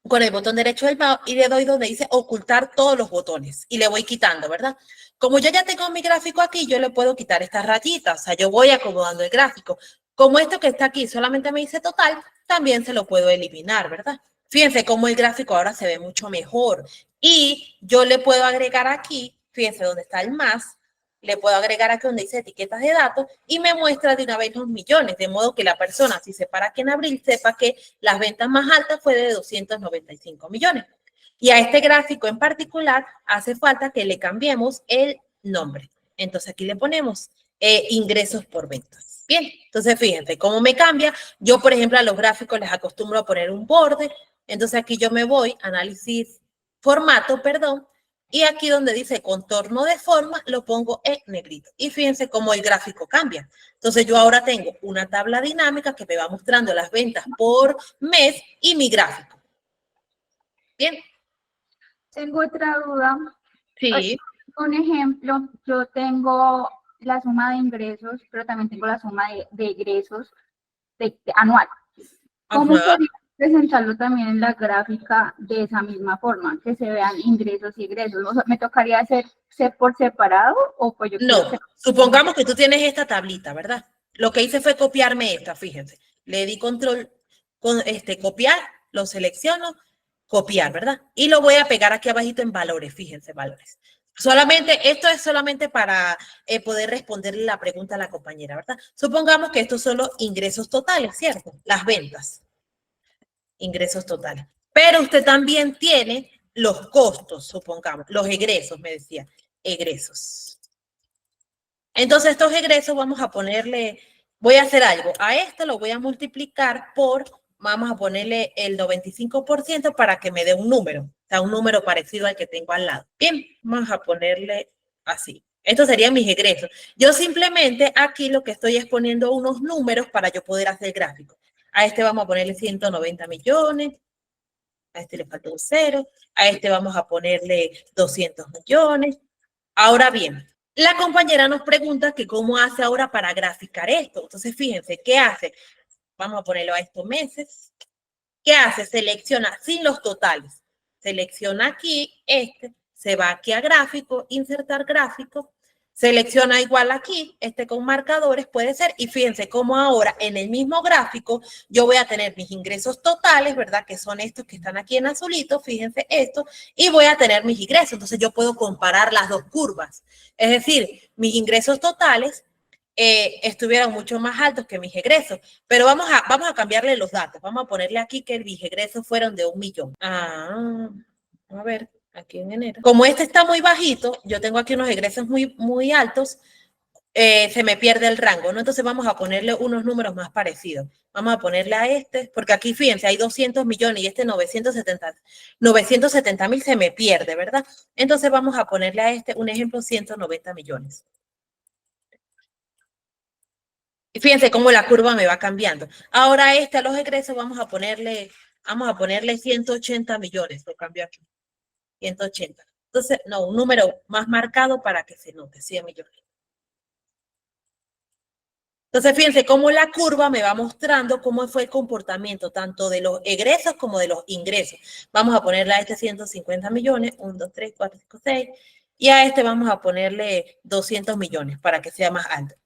con el botón derecho del mouse y le doy donde dice ocultar todos los botones y le voy quitando, ¿verdad? Como yo ya tengo mi gráfico aquí, yo le puedo quitar estas rayitas, o sea, yo voy acomodando el gráfico. Como esto que está aquí solamente me dice total, también se lo puedo eliminar, ¿verdad? Fíjense cómo el gráfico ahora se ve mucho mejor. Y yo le puedo agregar aquí, fíjense dónde está el más, le puedo agregar aquí donde dice etiquetas de datos y me muestra de una vez los millones, de modo que la persona, si se para aquí en abril, sepa que las ventas más altas fue de 295 millones. Y a este gráfico en particular hace falta que le cambiemos el nombre. Entonces aquí le ponemos ingresos por ventas. Bien, entonces fíjense cómo me cambia. Yo, por ejemplo, a los gráficos les acostumbro a poner un borde. Entonces aquí yo me voy, análisis, formato, perdón, y aquí donde dice contorno de forma, lo pongo en negrito. Y fíjense cómo el gráfico cambia. Entonces yo ahora tengo una tabla dinámica que me va mostrando las ventas por mes y mi gráfico. Bien. Tengo otra duda. Sí. Un ejemplo, yo tengo la suma de ingresos, pero también tengo la suma de egresos anual. ¿Cómo sería presentarlo también en la gráfica de esa misma forma, que se vean ingresos y egresos? O sea, ¿me tocaría hacer por separado o pues yo No, quiero supongamos que tú tienes esta tablita, ¿verdad? Lo que hice fue copiarme esta, fíjense. Le di control, copiar, lo selecciono, copiar, ¿verdad? Y lo voy a pegar aquí abajito en valores, fíjense, valores. Solamente, esto es solamente para poder responderle la pregunta a la compañera, ¿verdad? Supongamos que estos son los ingresos totales, ¿cierto? Las ventas. Ingresos totales. Pero usted también tiene los costos, supongamos, los egresos, me decía, egresos. Entonces, estos egresos vamos a ponerle, voy a hacer algo, a esto lo voy a multiplicar por, vamos a ponerle el 95% para que me dé un número, o sea, un número parecido al que tengo al lado. Bien, vamos a ponerle así. Estos serían mis egresos. Yo simplemente aquí lo que estoy es poniendo unos números para yo poder hacer gráfico. A este vamos a ponerle 190 millones, a este le falta un cero, a este vamos a ponerle 200 millones. Ahora bien, la compañera nos pregunta que cómo hace ahora para graficar esto. Entonces, fíjense, ¿qué hace? Vamos a ponerlo a estos meses. ¿Qué hace? Selecciona sin los totales. Selecciona aquí se va aquí a gráfico, insertar gráfico, Selecciona igual aquí, con marcadores puede ser, y fíjense cómo ahora en el mismo gráfico yo voy a tener mis ingresos totales, ¿verdad? Que son estos que están aquí en azulito, fíjense esto, y voy a tener mis ingresos. Entonces yo puedo comparar las dos curvas. Es decir, mis ingresos totales estuvieron mucho más altos que mis egresos, pero vamos a cambiarle los datos. Vamos a ponerle aquí que mis egresos fueron de 1 millón. A ver, aquí en enero. Como este está muy bajito, yo tengo aquí unos egresos muy altos, se me pierde el rango, ¿no? Entonces vamos a ponerle unos números más parecidos. Vamos a ponerle a porque aquí fíjense, hay 200 millones y 970.000 se me pierde, ¿verdad? Entonces vamos a ponerle a un ejemplo, 190 millones. Y fíjense cómo la curva me va cambiando. Ahora a los egresos vamos a ponerle 180 millones, lo cambio aquí, 180. Entonces, no, un número más marcado para que se note, 100 millones. Entonces, fíjense cómo la curva me va mostrando cómo fue el comportamiento tanto de los egresos como de los ingresos. Vamos a ponerle a 150 millones, 1, 2, 3, 4, 5, 6, y a vamos a ponerle 200 millones para que sea más alto.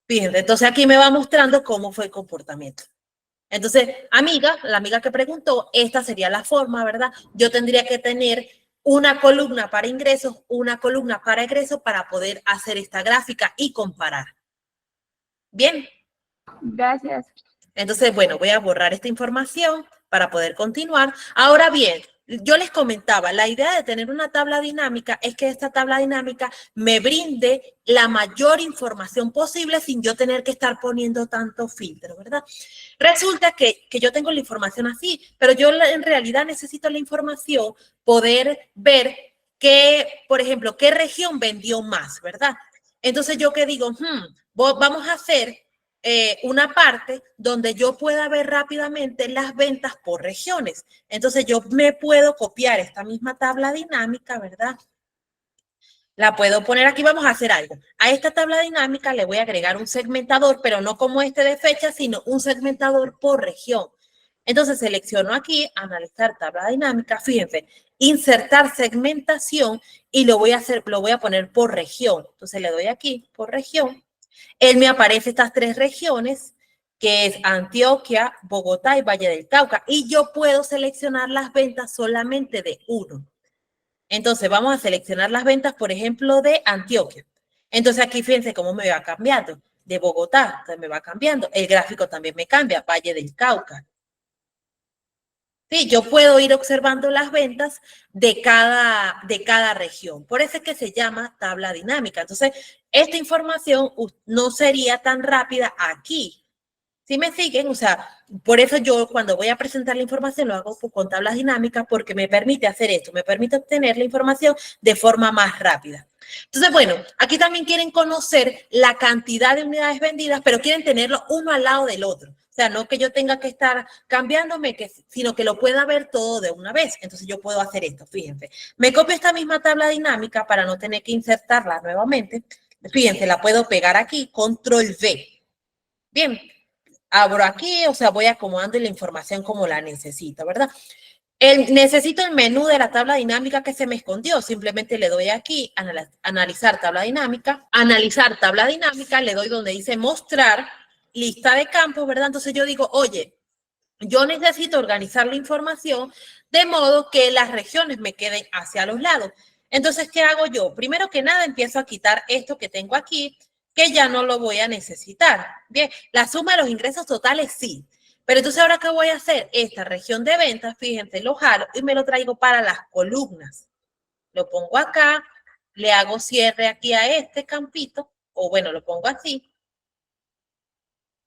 Fíjense, entonces aquí me va mostrando cómo fue el comportamiento. Entonces, la amiga que preguntó, esta sería la forma, ¿verdad? Yo tendría que tener una columna para ingresos, una columna para egresos para poder hacer esta gráfica y comparar. ¿Bien? Gracias. Entonces, bueno, voy a borrar esta información para poder continuar. Ahora bien, yo les comentaba, la idea de tener una tabla dinámica es que esta tabla dinámica me brinde la mayor información posible sin yo tener que estar poniendo tanto filtro, ¿verdad? Resulta que yo tengo la información así, pero yo en realidad necesito la información, poder ver por ejemplo, qué región vendió más, ¿verdad? Entonces, yo que digo, vamos a hacer una parte donde yo pueda ver rápidamente las ventas por regiones. Entonces yo me puedo copiar esta misma tabla dinámica, ¿verdad? La puedo poner aquí, vamos a hacer algo. A esta tabla dinámica le voy a agregar un segmentador, pero no como de fecha, sino un segmentador por región. Entonces selecciono aquí, analizar tabla dinámica, fíjense, insertar segmentación y lo voy a poner por región. Entonces le doy aquí, por región. Él me aparece estas 3 regiones, que es Antioquia, Bogotá y Valle del Cauca. Y yo puedo seleccionar las ventas solamente de uno. Entonces, vamos a seleccionar las ventas, por ejemplo, de Antioquia. Entonces, aquí fíjense cómo me va cambiando. De Bogotá, entonces me va cambiando. El gráfico también me cambia, Valle del Cauca. Sí, yo puedo ir observando las ventas de cada región. Por eso es que se llama tabla dinámica. Entonces, esta información no sería tan rápida aquí. ¿Sí me siguen? O sea, por eso yo cuando voy a presentar la información lo hago con tablas dinámicas porque me permite hacer esto, me permite obtener la información de forma más rápida. Entonces, bueno, aquí también quieren conocer la cantidad de unidades vendidas, pero quieren tenerlo uno al lado del otro. O sea, no que yo tenga que estar cambiándome, sino que lo pueda ver todo de una vez. Entonces yo puedo hacer esto, fíjense. Me copio esta misma tabla dinámica para no tener que insertarla nuevamente. Fíjense, la puedo pegar aquí, control V. Bien, abro aquí, o sea, voy acomodando la información como la necesito, ¿verdad? Necesito el menú de la tabla dinámica que se me escondió. Simplemente le doy aquí, analizar tabla dinámica, le doy donde dice mostrar, lista de campos, ¿verdad? Entonces yo digo, oye, yo necesito organizar la información de modo que las regiones me queden hacia los lados. Entonces, ¿qué hago yo? Primero que nada, empiezo a quitar esto que tengo aquí, que ya no lo voy a necesitar. Bien, la suma de los ingresos totales sí. Pero entonces, ¿ahora qué voy a hacer? Esta región de ventas, fíjense, lo jalo y me lo traigo para las columnas. Lo pongo acá, le hago cierre aquí a este campito, o bueno, lo pongo así.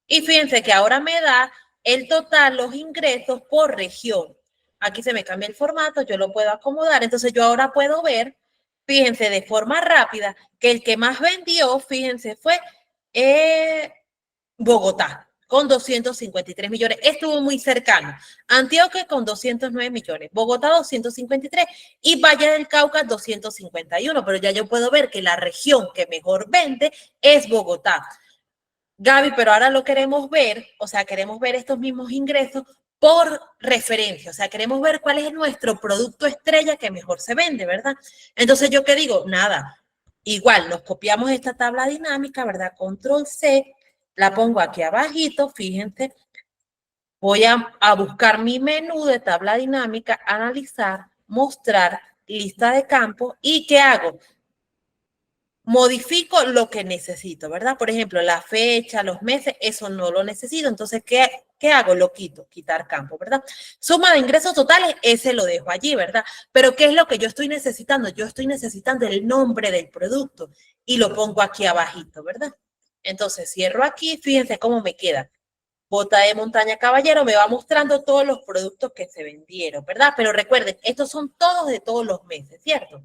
Y fíjense que ahora me da el total, los ingresos por región. Aquí se me cambia el formato, yo lo puedo acomodar. Entonces yo ahora puedo ver, fíjense, de forma rápida, que el que más vendió, fíjense, fue Bogotá, con 253 millones. Estuvo muy cercano. Antioquia con 209 millones. Bogotá 253 y Valle del Cauca 251. Pero ya yo puedo ver que la región que mejor vende es Bogotá. Gaby, pero ahora lo queremos ver, o sea, queremos ver estos mismos ingresos por referencia, o sea, queremos ver cuál es nuestro producto estrella que mejor se vende, ¿verdad? Entonces, ¿yo qué digo? Nada, Igual, nos copiamos esta tabla dinámica, ¿verdad? Control C, la pongo aquí abajito, fíjense. Voy a buscar mi menú de tabla dinámica, analizar, mostrar, lista de campos. ¿Y qué hago? Modifico lo que necesito, ¿verdad? Por ejemplo, la fecha, los meses, eso no lo necesito. Entonces, ¿qué hago? Lo quito, quitar campo, ¿verdad? Suma de ingresos totales, ese lo dejo allí, ¿verdad? Pero ¿qué es lo que yo estoy necesitando? Yo estoy necesitando el nombre del producto y lo pongo aquí abajito, ¿verdad? Entonces, cierro aquí, fíjense cómo me queda. Bota de montaña caballero me va mostrando todos los productos que se vendieron, ¿verdad? Pero recuerden, estos son todos de todos los meses, ¿cierto?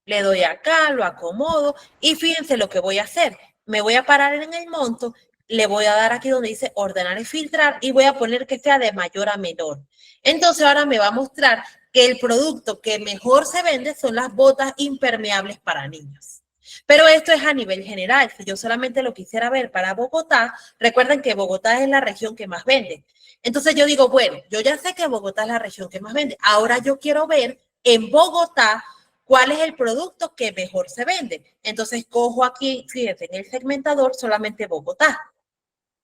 Le doy acá, lo acomodo y fíjense lo que voy a hacer. Me voy a parar en el monto, le voy a dar aquí donde dice ordenar y filtrar y voy a poner que sea de mayor a menor. Entonces ahora me va a mostrar que el producto que mejor se vende son las botas impermeables para niños. Pero esto es a nivel general. Si yo solamente lo quisiera ver para Bogotá, recuerden que Bogotá es la región que más vende. Entonces yo digo, bueno, yo ya sé que Bogotá es la región que más vende. Ahora yo quiero ver en Bogotá cuál es el producto que mejor se vende. Entonces cojo aquí, fíjense, en el segmentador solamente Bogotá.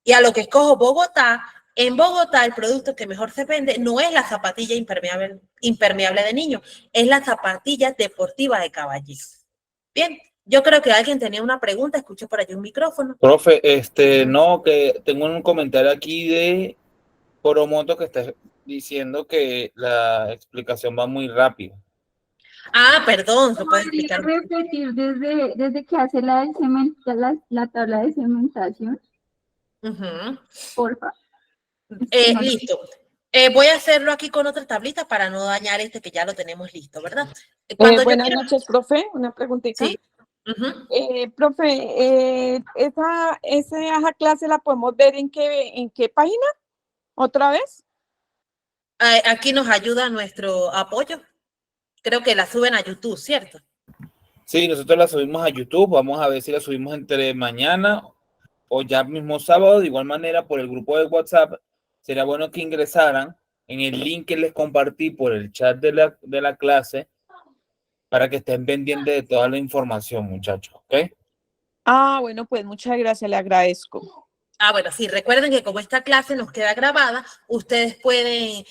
Y a lo que escojo Bogotá, en Bogotá el producto que mejor se vende no es la zapatilla impermeable de niño, es la zapatilla deportiva de caballero. Bien, yo creo que alguien tenía una pregunta, escuché por allí un micrófono. Profe, no, que tengo un comentario aquí de Poromoto que está diciendo que la explicación va muy rápido. Ah, perdón, se puede ¿Podría explicar. repetir desde que hace la tabla de cementación? Porfa. No. Listo. Voy a hacerlo aquí con otra tablita para no dañar este que ya lo tenemos listo, ¿verdad? Buenas noches, profe. Una preguntita. Sí. Profe, esa clase la podemos ver en qué página? ¿Otra vez? Aquí nos ayuda nuestro apoyo. Creo que la suben a YouTube, ¿cierto? Sí, nosotros la subimos a YouTube. Vamos a ver si la subimos entre mañana o ya mismo sábado. De igual manera, por el grupo de WhatsApp, sería bueno que ingresaran en el link que les compartí por el chat de la clase para que estén pendientes de toda la información, muchachos, ¿ok? Ah, bueno, pues muchas gracias, le agradezco. Bueno, sí, recuerden que como esta clase nos queda grabada, ustedes pueden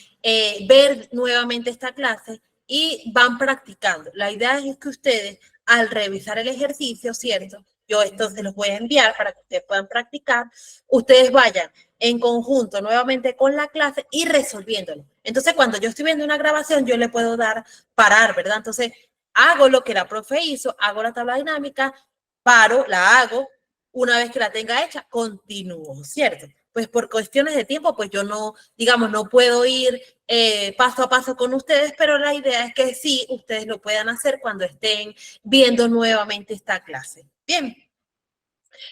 ver nuevamente esta clase y van practicando. La idea es que ustedes, al revisar el ejercicio, ¿cierto? Yo esto se los voy a enviar para que ustedes puedan practicar. Ustedes vayan en conjunto nuevamente con la clase y resolviéndolo. Entonces, cuando yo estoy viendo una grabación, yo le puedo dar parar, ¿verdad? Entonces, hago lo que la profe hizo, hago la tabla dinámica, paro, la hago. Una vez que la tenga hecha, continúo, ¿cierto? Pues por cuestiones de tiempo, pues yo no, digamos, no puedo ir paso a paso con ustedes, pero la idea es que sí, ustedes lo puedan hacer cuando estén viendo nuevamente esta clase. Bien.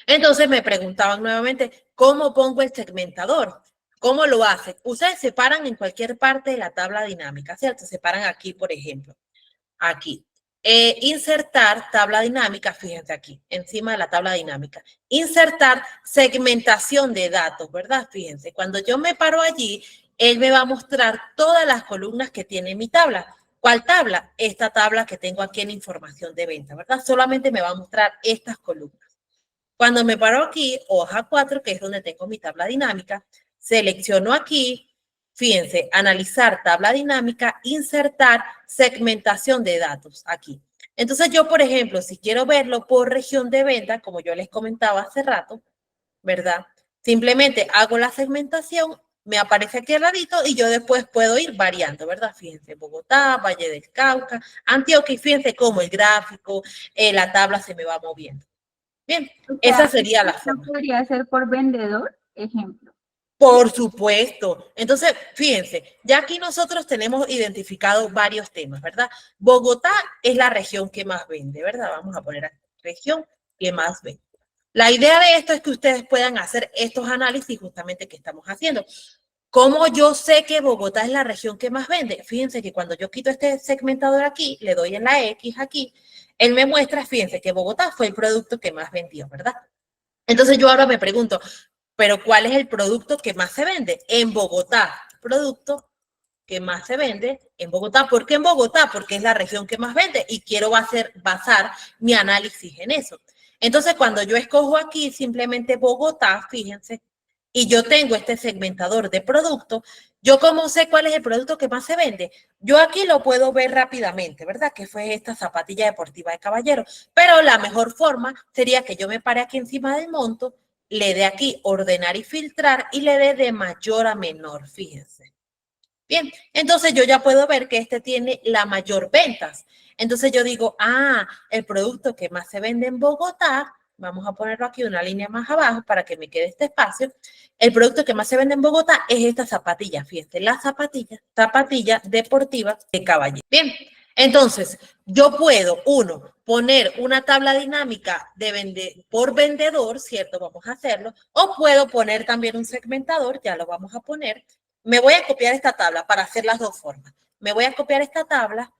Entonces me preguntaban nuevamente, ¿cómo pongo el segmentador? ¿Cómo lo hacen? Ustedes se paran en cualquier parte de la tabla dinámica, ¿cierto? Se paran aquí, por ejemplo. Aquí. Insertar tabla dinámica, fíjense aquí, encima de la tabla dinámica. Insertar segmentación de datos, ¿verdad? Fíjense, cuando yo me paro allí, él me va a mostrar todas las columnas que tiene mi tabla. ¿Cuál tabla? Esta tabla que tengo aquí en información de venta, ¿verdad? Solamente me va a mostrar estas columnas. Cuando me paro aquí, hoja 4, que es donde tengo mi tabla dinámica, selecciono aquí. Fíjense, analizar tabla dinámica, insertar segmentación de datos aquí. Entonces yo, por ejemplo, si quiero verlo por región de venta, como yo les comentaba hace rato, ¿verdad? Simplemente hago la segmentación, me aparece aquí al ladito y yo después puedo ir variando, ¿verdad? Fíjense, Bogotá, Valle del Cauca, Antioquia, y fíjense cómo el gráfico, la tabla se me va moviendo. Bien, esa sería la forma. ¿Podría ser por vendedor? Ejemplo. Por supuesto. Entonces, fíjense, ya aquí nosotros tenemos identificado varios temas, ¿verdad? Bogotá es la región que más vende, ¿verdad? Vamos a poner aquí, región que más vende. La idea de esto es que ustedes puedan hacer estos análisis justamente que estamos haciendo. ¿Cómo yo sé que Bogotá es la región que más vende? Fíjense que cuando yo quito este segmentador aquí, le doy en la X aquí, él me muestra, fíjense que Bogotá fue el producto que más vendió, ¿verdad? Entonces yo ahora me pregunto, ¿pero cuál es el producto que más se vende? En Bogotá, producto que más se vende en Bogotá. ¿Por qué en Bogotá? Porque es la región que más vende y quiero basar mi análisis en eso. Entonces, cuando yo escojo aquí simplemente Bogotá, fíjense, y yo tengo este segmentador de productos, yo como sé cuál es el producto que más se vende, yo aquí lo puedo ver rápidamente, ¿verdad? Que fue esta zapatilla deportiva de caballero. Pero la mejor forma sería que yo me pare aquí encima del monto, le dé aquí ordenar y filtrar y le dé de mayor a menor, fíjense. Bien, entonces yo ya puedo ver que este tiene la mayor ventas. Entonces yo digo, el producto que más se vende en Bogotá, vamos a ponerlo aquí una línea más abajo para que me quede este espacio. El producto que más se vende en Bogotá es esta zapatilla, fíjense, la zapatilla deportiva de caballero. Bien, entonces yo puedo, poner una tabla dinámica por vendedor, ¿cierto? Vamos a hacerlo. O puedo poner también un segmentador, ya lo vamos a poner. Me voy a copiar esta tabla para hacer las dos formas. Me voy a copiar esta tabla,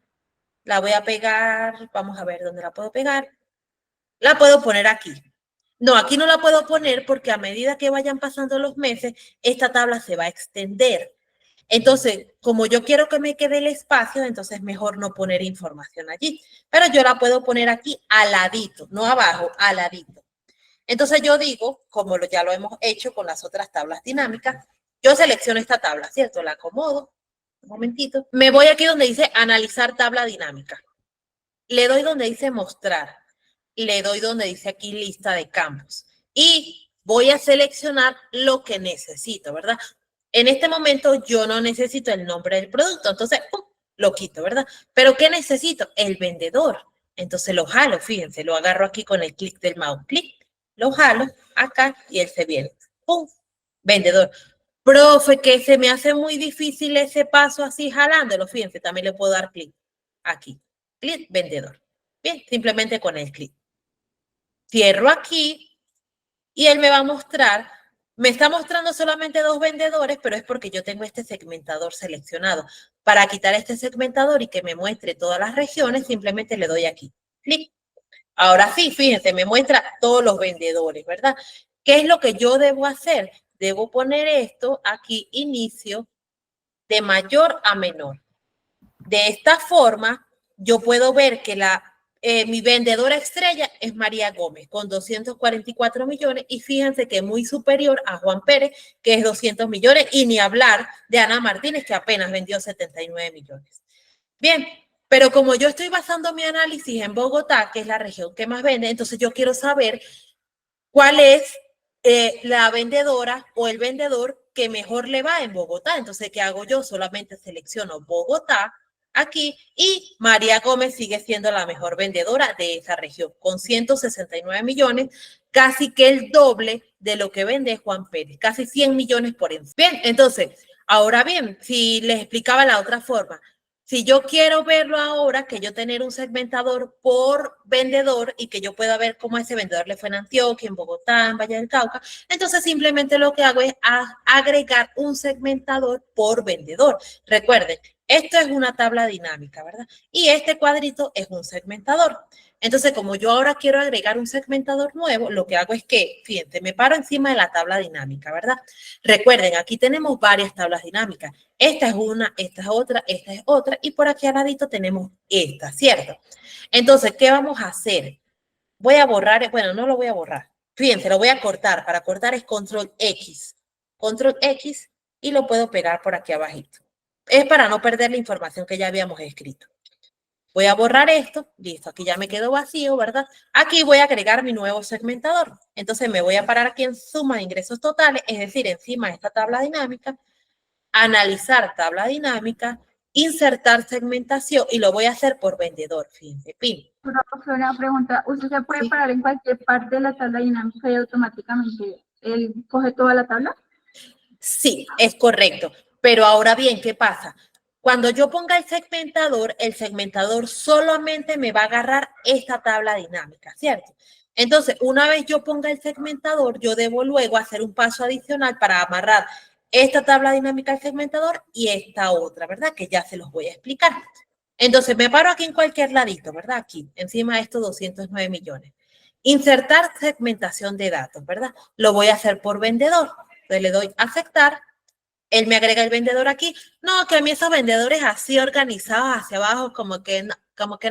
la voy a pegar, vamos a ver dónde la puedo pegar. La puedo poner aquí. No, aquí no la puedo poner porque a medida que vayan pasando los meses, esta tabla se va a extender. Entonces, como yo quiero que me quede el espacio, entonces mejor no poner información allí. Pero yo la puedo poner aquí al ladito, no abajo, al ladito. Entonces yo digo, como ya lo hemos hecho con las otras tablas dinámicas, yo selecciono esta tabla, ¿cierto? La acomodo, un momentito. Me voy aquí donde dice analizar tabla dinámica. Le doy donde dice mostrar. Le doy donde dice aquí lista de campos. Y voy a seleccionar lo que necesito, ¿verdad? En este momento yo no necesito el nombre del producto, entonces lo quito, ¿verdad? Pero ¿qué necesito? El vendedor. Entonces lo jalo, fíjense, lo agarro aquí con el clic del mouse. Clic, lo jalo acá y él se viene. ¡Pum! Vendedor. Profe, que se me hace muy difícil ese paso así jalándolo. Fíjense, también le puedo dar clic aquí. Clic, vendedor. Bien, simplemente con el clic. Cierro aquí y él me va a mostrar, me está mostrando solamente 2 vendedores, pero es porque yo tengo este segmentador seleccionado. Para quitar este segmentador y que me muestre todas las regiones, simplemente le doy aquí. Clic. Ahora sí, fíjense, me muestra todos los vendedores, ¿verdad? ¿Qué es lo que yo debo hacer? Debo poner esto aquí, inicio, de mayor a menor. De esta forma, yo puedo ver que mi vendedora estrella es María Gómez, con 244 millones, y fíjense que es muy superior a Juan Pérez, que es 200 millones, y ni hablar de Ana Martínez, que apenas vendió 79 millones. Bien, pero como yo estoy basando mi análisis en Bogotá, que es la región que más vende, entonces yo quiero saber cuál es la vendedora o el vendedor que mejor le va en Bogotá. Entonces, ¿qué hago yo? Solamente selecciono Bogotá aquí y María Gómez sigue siendo la mejor vendedora de esa región con 169 millones, casi que el doble de lo que vende Juan Pérez, casi 100 millones por encima. Bien, entonces, ahora bien, si les explicaba la otra forma, si yo quiero verlo ahora, que yo tener un segmentador por vendedor y que yo pueda ver cómo a ese vendedor le fue en Antioquia, en Bogotá, en Valle del Cauca, entonces simplemente lo que hago es agregar un segmentador por vendedor. Recuerden, esto es una tabla dinámica, ¿verdad? Y este cuadrito es un segmentador. Entonces, como yo ahora quiero agregar un segmentador nuevo, lo que hago es que, fíjense, me paro encima de la tabla dinámica, ¿verdad? Recuerden, aquí tenemos varias tablas dinámicas. Esta es una, esta es otra, y por aquí al ladito tenemos esta, ¿cierto? Entonces, ¿qué vamos a hacer? Voy a borrar, bueno, no lo voy a borrar. Fíjense, lo voy a cortar. Para cortar es control X. Control X y lo puedo pegar por aquí abajito. Es para no perder la información que ya habíamos escrito. Voy a borrar esto, listo, aquí ya me quedó vacío, ¿verdad? Aquí voy a agregar mi nuevo segmentador. Entonces me voy a parar aquí en suma de ingresos totales, es decir, encima de esta tabla dinámica, analizar tabla dinámica, insertar segmentación y lo voy a hacer por vendedor, fíjense, pin. Una pregunta, ¿usted se puede parar en cualquier parte de la tabla dinámica y automáticamente él coge toda la tabla? Sí, es correcto. Pero ahora bien, ¿qué pasa? Cuando yo ponga el segmentador solamente me va a agarrar esta tabla dinámica, ¿cierto? Entonces, una vez yo ponga el segmentador, yo debo luego hacer un paso adicional para amarrar esta tabla dinámica al segmentador y esta otra, ¿verdad? Que ya se los voy a explicar. Entonces, me paro aquí en cualquier ladito, ¿verdad? Aquí, encima de estos 209 millones. Insertar segmentación de datos, ¿verdad? Lo voy a hacer por vendedor. Entonces, le doy a aceptar Él me agrega el vendedor aquí. No, que a mí esos vendedores así organizados hacia abajo como que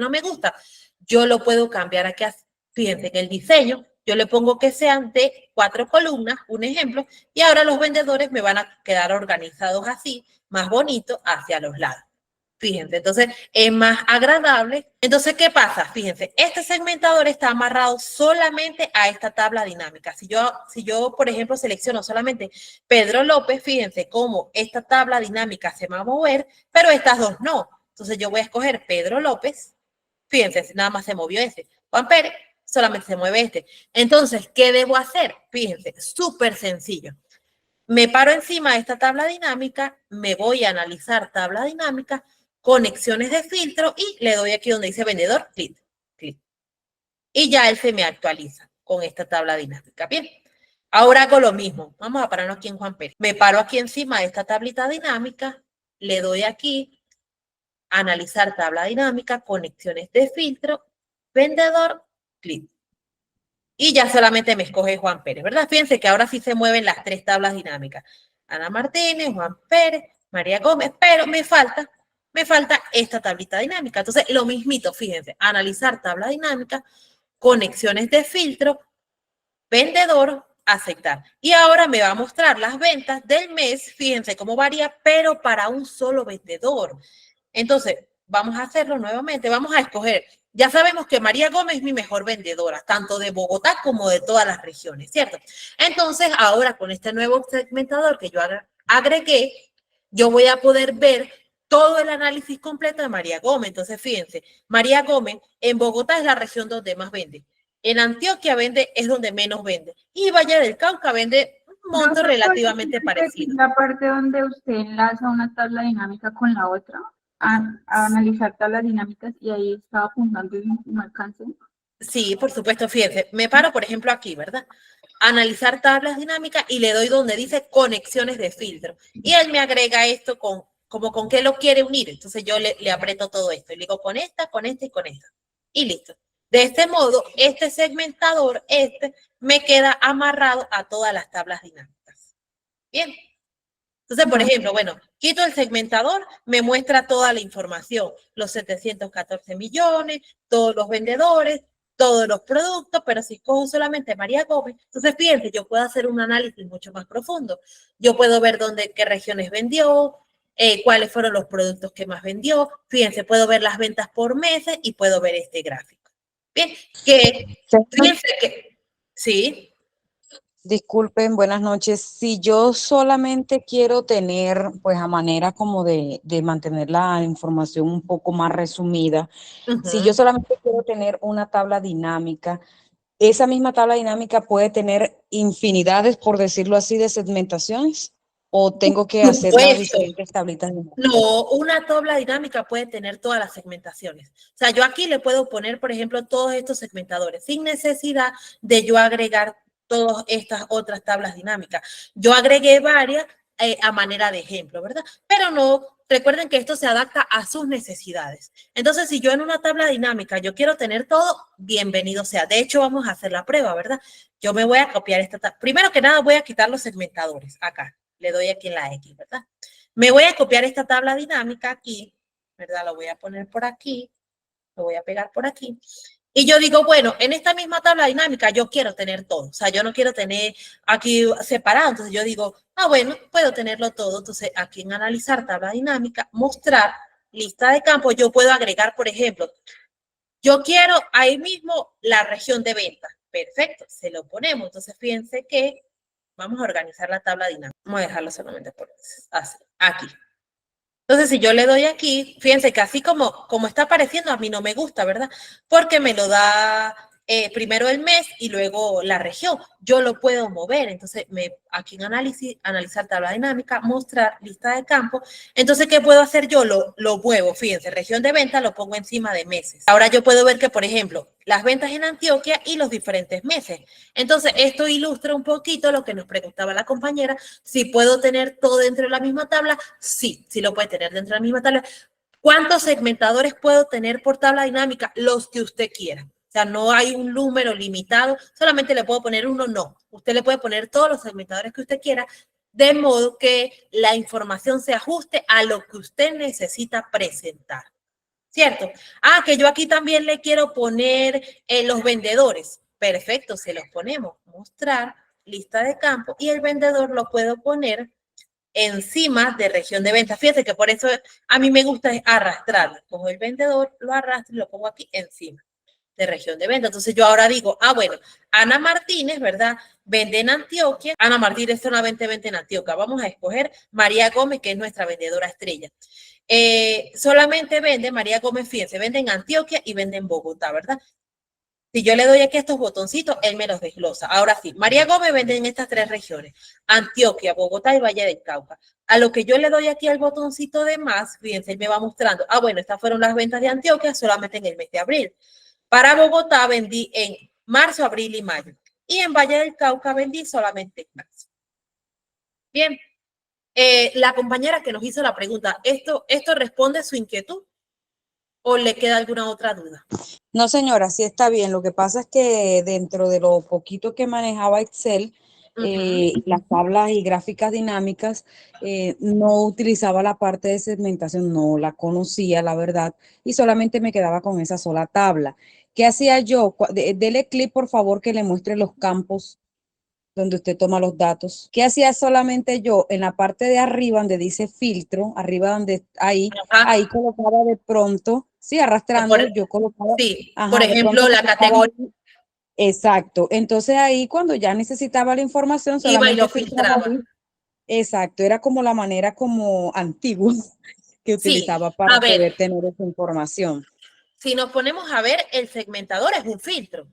no me gusta. Yo lo puedo cambiar aquí. Fíjense, en el diseño yo le pongo que sean de 4 columnas, un ejemplo, y ahora los vendedores me van a quedar organizados así, más bonitos hacia los lados. Fíjense, entonces es más agradable. Entonces, ¿qué pasa? Fíjense, este segmentador está amarrado solamente a esta tabla dinámica. Si yo, por ejemplo, selecciono solamente Pedro López, fíjense cómo esta tabla dinámica se va a mover, pero estas dos no. Entonces yo voy a escoger Pedro López. Fíjense, nada más se movió ese. Juan Pérez, solamente se mueve este. Entonces, ¿qué debo hacer? Fíjense, súper sencillo. Me paro encima de esta tabla dinámica, me voy a analizar tabla dinámica, conexiones de filtro y le doy aquí donde dice vendedor, clic, clic. Y ya él se me actualiza con esta tabla dinámica. Bien, ahora hago lo mismo. Vamos a pararnos aquí en Juan Pérez. Me paro aquí encima de esta tablita dinámica, le doy aquí, analizar tabla dinámica, conexiones de filtro, vendedor, clic. Y ya solamente me escoge Juan Pérez, ¿verdad? Fíjense que ahora sí se mueven las 3 tablas dinámicas. Ana Martínez, Juan Pérez, María Gómez, pero me falta esta tablita dinámica. Entonces, lo mismito, fíjense, analizar tabla dinámica, conexiones de filtro, vendedor, aceptar. Y ahora me va a mostrar las ventas del mes, fíjense cómo varía, pero para un solo vendedor. Entonces, vamos a hacerlo nuevamente, vamos a escoger. Ya sabemos que María Gómez es mi mejor vendedora, tanto de Bogotá como de todas las regiones, ¿cierto? Entonces, ahora con este nuevo segmentador que yo agregué, yo voy a poder ver todo el análisis completo de María Gómez. Entonces, fíjense, María Gómez en Bogotá es la región donde más vende. En Antioquia es donde menos vende. Y Valle del Cauca vende un monto relativamente parecido. La parte donde usted enlaza una tabla dinámica con la otra, a analizar tablas dinámicas y ahí estaba apuntando y no alcancé. Sí, por supuesto, fíjense, me paro, por ejemplo, aquí, ¿verdad? Analizar tablas dinámicas y le doy donde dice conexiones de filtro. Y él me agrega esto como con qué lo quiere unir. Entonces yo le aprieto todo esto y le digo con esta y con esta. Y listo. De este modo, este segmentador, me queda amarrado a todas las tablas dinámicas. Bien. Entonces, por ejemplo, bueno, quito el segmentador, me muestra toda la información, los 714 millones, todos los vendedores, todos los productos, pero si escojo solamente María Gómez, entonces fíjense, yo puedo hacer un análisis mucho más profundo. Yo puedo ver qué regiones vendió, cuáles fueron los productos que más vendió. Fíjense, puedo ver las ventas por meses y puedo ver este gráfico. Bien, fíjense que, sí. Disculpen, buenas noches. Si yo solamente quiero tener, pues a manera como de mantener la información un poco más resumida, si yo solamente quiero tener una tabla dinámica, esa misma tabla dinámica puede tener infinidades, por decirlo así, de segmentaciones, o tengo que hacer las diferentes tablitas dinámicas. No, una tabla dinámica puede tener todas las segmentaciones. O sea, yo aquí le puedo poner, por ejemplo, todos estos segmentadores sin necesidad de yo agregar todas estas otras tablas dinámicas. Yo agregué varias a manera de ejemplo, ¿verdad? Pero no, recuerden que esto se adapta a sus necesidades. Entonces, si yo en una tabla dinámica yo quiero tener todo, bienvenido sea. De hecho, vamos a hacer la prueba, ¿verdad? Yo me voy a copiar esta tabla. Primero que nada, voy a quitar los segmentadores acá. Le doy aquí en la X, ¿verdad? Me voy a copiar esta tabla dinámica aquí, ¿verdad? Lo voy a poner por aquí, lo voy a pegar por aquí. Y yo digo, bueno, en esta misma tabla dinámica yo quiero tener todo. O sea, yo no quiero tener aquí separado. Entonces yo digo, bueno, puedo tenerlo todo. Entonces aquí en analizar tabla dinámica, mostrar lista de campos, yo puedo agregar, por ejemplo, yo quiero ahí mismo la región de ventas. Perfecto, se lo ponemos. Entonces fíjense que vamos a organizar la tabla dinámica. Vamos a dejarlo solamente por así, aquí. Entonces, si yo le doy aquí, fíjense que así como está apareciendo, a mí no me gusta, ¿verdad? Porque me lo da primero el mes y luego la región. Yo lo puedo mover. Entonces, aquí en analizar tabla dinámica, mostrar lista de campo. Entonces, ¿qué puedo hacer yo? Lo muevo. Fíjense, región de venta lo pongo encima de meses. Ahora yo puedo ver que, por ejemplo, las ventas en Antioquia y los diferentes meses. Entonces, esto ilustra un poquito lo que nos preguntaba la compañera. Si puedo tener todo dentro de la misma tabla, sí lo puede tener dentro de la misma tabla. ¿Cuántos segmentadores puedo tener por tabla dinámica? Los que usted quiera. O sea, no hay un número limitado, solamente le puedo poner uno, no. Usted le puede poner todos los segmentadores que usted quiera, de modo que la información se ajuste a lo que usted necesita presentar, ¿cierto? Ah, que yo aquí también le quiero poner los vendedores. Perfecto, se los ponemos. Mostrar, lista de campo, y el vendedor lo puedo poner encima de región de venta. Fíjense que por eso a mí me gusta arrastrarlo. Cojo el vendedor, lo arrastro y lo pongo aquí encima de región de venta. Entonces yo ahora digo, ah, bueno, Ana Martínez, ¿verdad? Vende en Antioquia. Ana Martínez solamente vende en Antioquia. Vamos a escoger María Gómez, que es nuestra vendedora estrella. Solamente vende María Gómez, fíjense, vende en Antioquia y vende en Bogotá, ¿verdad? Si yo le doy aquí estos botoncitos, él me los desglosa. Ahora sí, María Gómez vende en estas 3 regiones, Antioquia, Bogotá y Valle del Cauca. A lo que yo le doy aquí al botoncito de más, fíjense, él me va mostrando, ah, bueno, estas fueron las ventas de Antioquia solamente en el mes de abril. Para Bogotá vendí en marzo, abril y mayo. Y en Valle del Cauca vendí solamente en marzo. Bien, la compañera que nos hizo la pregunta, ¿esto responde su inquietud o le queda alguna otra duda? No, señora, sí está bien. Lo que pasa es que dentro de lo poquito que manejaba Excel, las tablas y gráficas dinámicas, no utilizaba la parte de segmentación, no la conocía, la verdad, y solamente me quedaba con esa sola tabla. ¿Qué hacía yo? Dele clic, por favor, que le muestre los campos donde usted toma los datos. ¿Qué hacía solamente yo? En la parte de arriba, donde dice filtro, arriba donde ahí colocaba de pronto, sí, arrastrando, yo colocaba. Sí, Ajá, por ejemplo, la categoría. Exacto. Entonces ahí cuando ya necesitaba la información, Iba y solamente lo filtraba. Exacto, era como la manera como antigua que utilizaba para poder tener esa información. Si nos ponemos a ver, el segmentador es un filtro.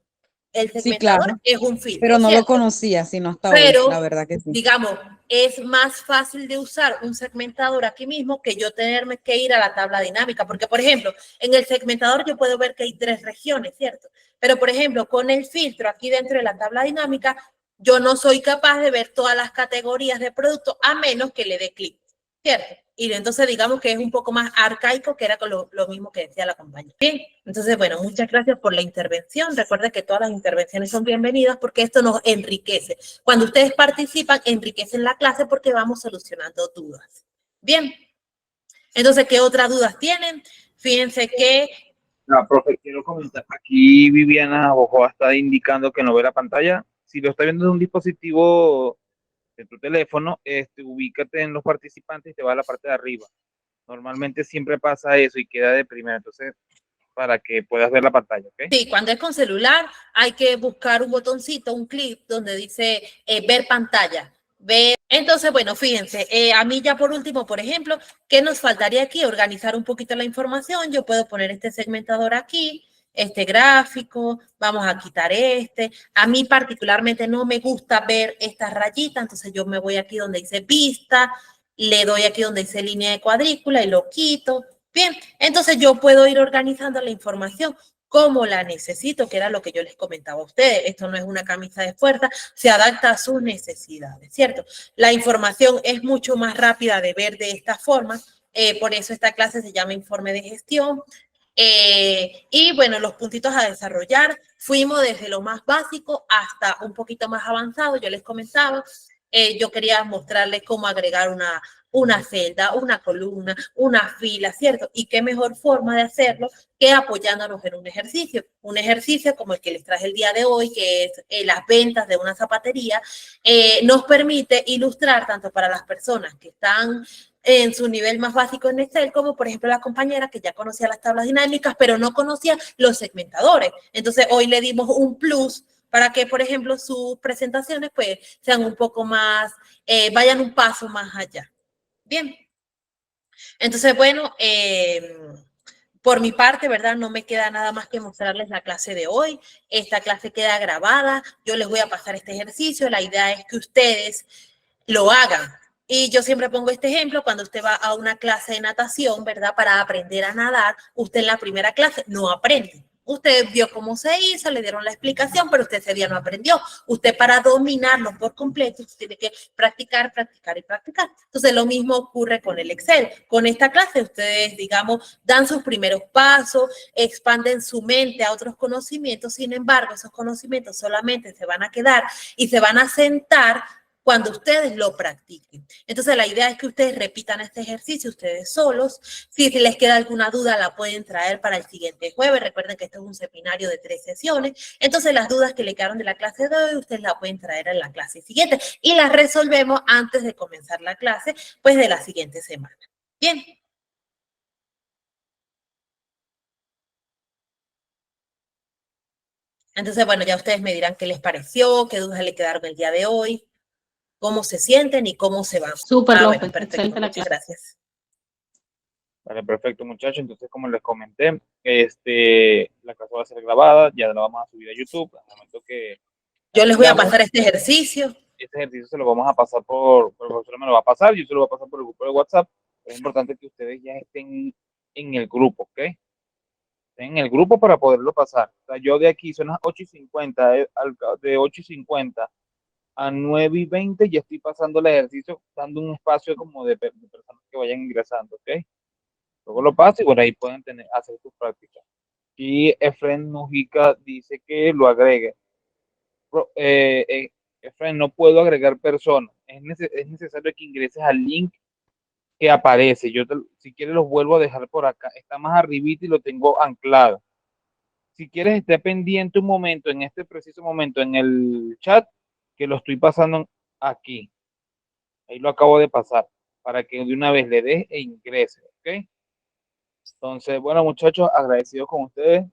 El segmentador sí, claro, es un filtro. Pero no ¿cierto? lo conocía, sino hasta Pero, hoy, la verdad que sí. Digamos, es más fácil de usar un segmentador aquí mismo que yo tenerme que ir a la tabla dinámica. Porque, por ejemplo, en el segmentador yo puedo ver que hay 3 regiones, ¿cierto? Pero, por ejemplo, con el filtro aquí dentro de la tabla dinámica, yo no soy capaz de ver todas las categorías de producto a menos que le dé clic, ¿cierto? Y entonces digamos que es un poco más arcaico, que era con lo mismo que decía la compañera. Bien, entonces, bueno, muchas gracias por la intervención. Recuerden que todas las intervenciones son bienvenidas porque esto nos enriquece. Cuando ustedes participan, enriquecen la clase porque vamos solucionando dudas. Bien, entonces, ¿qué otras dudas tienen? Fíjense que... No, profe, quiero comentar. Aquí Viviana Bojoa está indicando que no ve la pantalla. Si lo está viendo de un dispositivo de tu teléfono, ubícate en los participantes y te va a la parte de arriba. Normalmente siempre pasa eso y queda de primera, entonces para que puedas ver la pantalla, ¿ok? Sí, cuando es con celular hay que buscar un botoncito, un clip donde dice ver pantalla. Entonces, bueno, fíjense, a mí ya por último, por ejemplo, ¿qué nos faltaría aquí? Organizar un poquito la información. Yo puedo poner este segmentador aquí, este gráfico, vamos a quitar este. A mí particularmente no me gusta ver estas rayitas, entonces yo me voy aquí donde dice vista, le doy aquí donde dice línea de cuadrícula y lo quito. Bien, entonces yo puedo ir organizando la información como la necesito, que era lo que yo les comentaba a ustedes. Esto no es una camisa de fuerza, se adapta a sus necesidades, ¿cierto? La información es mucho más rápida de ver de esta forma, por eso esta clase se llama informe de gestión. Y bueno, los puntitos a desarrollar, fuimos desde lo más básico hasta un poquito más avanzado. Yo les comentaba, yo quería mostrarles cómo agregar una celda, una columna, una fila, ¿cierto? Y qué mejor forma de hacerlo que apoyándonos en un ejercicio como el que les traje el día de hoy, que es las ventas de una zapatería, nos permite ilustrar tanto para las personas que están en su nivel más básico en Excel, como por ejemplo la compañera que ya conocía las tablas dinámicas, pero no conocía los segmentadores. Entonces hoy le dimos un plus para que, por ejemplo, sus presentaciones pues sean un poco más, vayan un paso más allá. Bien. Entonces, bueno, por mi parte, ¿verdad? No me queda nada más que mostrarles la clase de hoy. Esta clase queda grabada. Yo les voy a pasar este ejercicio. La idea es que ustedes lo hagan. Y yo siempre pongo este ejemplo, cuando usted va a una clase de natación, ¿verdad? Para aprender a nadar, usted en la primera clase no aprende. Usted vio cómo se hizo, le dieron la explicación, pero usted ese día no aprendió. Usted para dominarlo por completo, usted tiene que practicar, practicar y practicar. Entonces, lo mismo ocurre con el Excel. Con esta clase, ustedes, digamos, dan sus primeros pasos, expanden su mente a otros conocimientos. Sin embargo, esos conocimientos solamente se van a quedar y se van a sentar cuando ustedes lo practiquen. Entonces, la idea es que ustedes repitan este ejercicio ustedes solos. Si les queda alguna duda, la pueden traer para el siguiente jueves. Recuerden que esto es un seminario de 3 sesiones. Entonces, las dudas que le quedaron de la clase de hoy, ustedes las pueden traer en la clase siguiente y las resolvemos antes de comenzar la clase, pues, de la siguiente semana. Bien. Entonces, bueno, ya ustedes me dirán qué les pareció, qué dudas le quedaron el día de hoy, cómo se sienten y cómo se van. Súper, Bueno, López, perfecto. excelente la Muchas clase. gracias. Vale, perfecto, muchachos. Entonces, como les comenté, la clase va a ser grabada, ya la vamos a subir a YouTube. Al momento que Yo les voy a tengamos, pasar este ejercicio. este ejercicio se lo vamos a pasar el profesor me lo va a pasar, yo se lo voy a pasar por el grupo de WhatsApp. Es importante que ustedes ya estén en el grupo, ¿ok? Estén en el grupo para poderlo pasar. O sea, yo de aquí son las 8:50, de 8:50 a 9:20 ya estoy pasando el ejercicio, dando un espacio como de personas que vayan ingresando, ¿ok? Luego lo paso y bueno, ahí pueden hacer sus prácticas. Y Efren Mujica dice que lo agregue. Efren, no puedo agregar personas. Es necesario que ingreses al link que aparece. Si quieres, los vuelvo a dejar por acá. Está más arribita y lo tengo anclado. Si quieres, esté pendiente un momento, en este preciso momento, en el chat, que lo estoy pasando aquí. Ahí lo acabo de pasar, para que de una vez le des e ingrese, ¿ok? Entonces, bueno, muchachos, agradecidos con ustedes.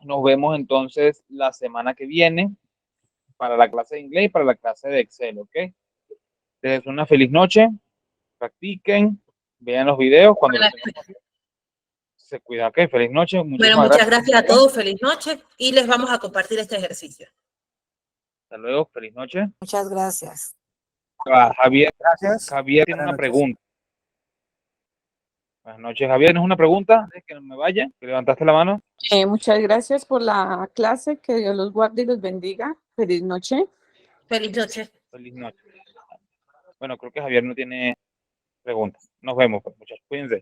Nos vemos entonces la semana que viene para la clase de inglés y para la clase de Excel, ¿ok? Les deseo una feliz noche, practiquen, vean los videos cuando los tengamos. Se cuidan, ¿ok? Feliz noche, Bueno, muchísimas muchas gracias. gracias a todos, feliz noche y les vamos a compartir este ejercicio. Hasta luego, feliz noche. Muchas gracias. Javier, Gracias. Javier tiene Buenas una noches. pregunta. Buenas noches, Javier. ¿Tienes una pregunta? ¿Antes que me vaya? ¿Que levantaste la mano? Muchas gracias por la clase, que Dios los guarde y los bendiga. Feliz noche. Feliz noche. Feliz noche. Bueno, creo que Javier no tiene preguntas. Nos vemos, pues, muchachos. Cuídense.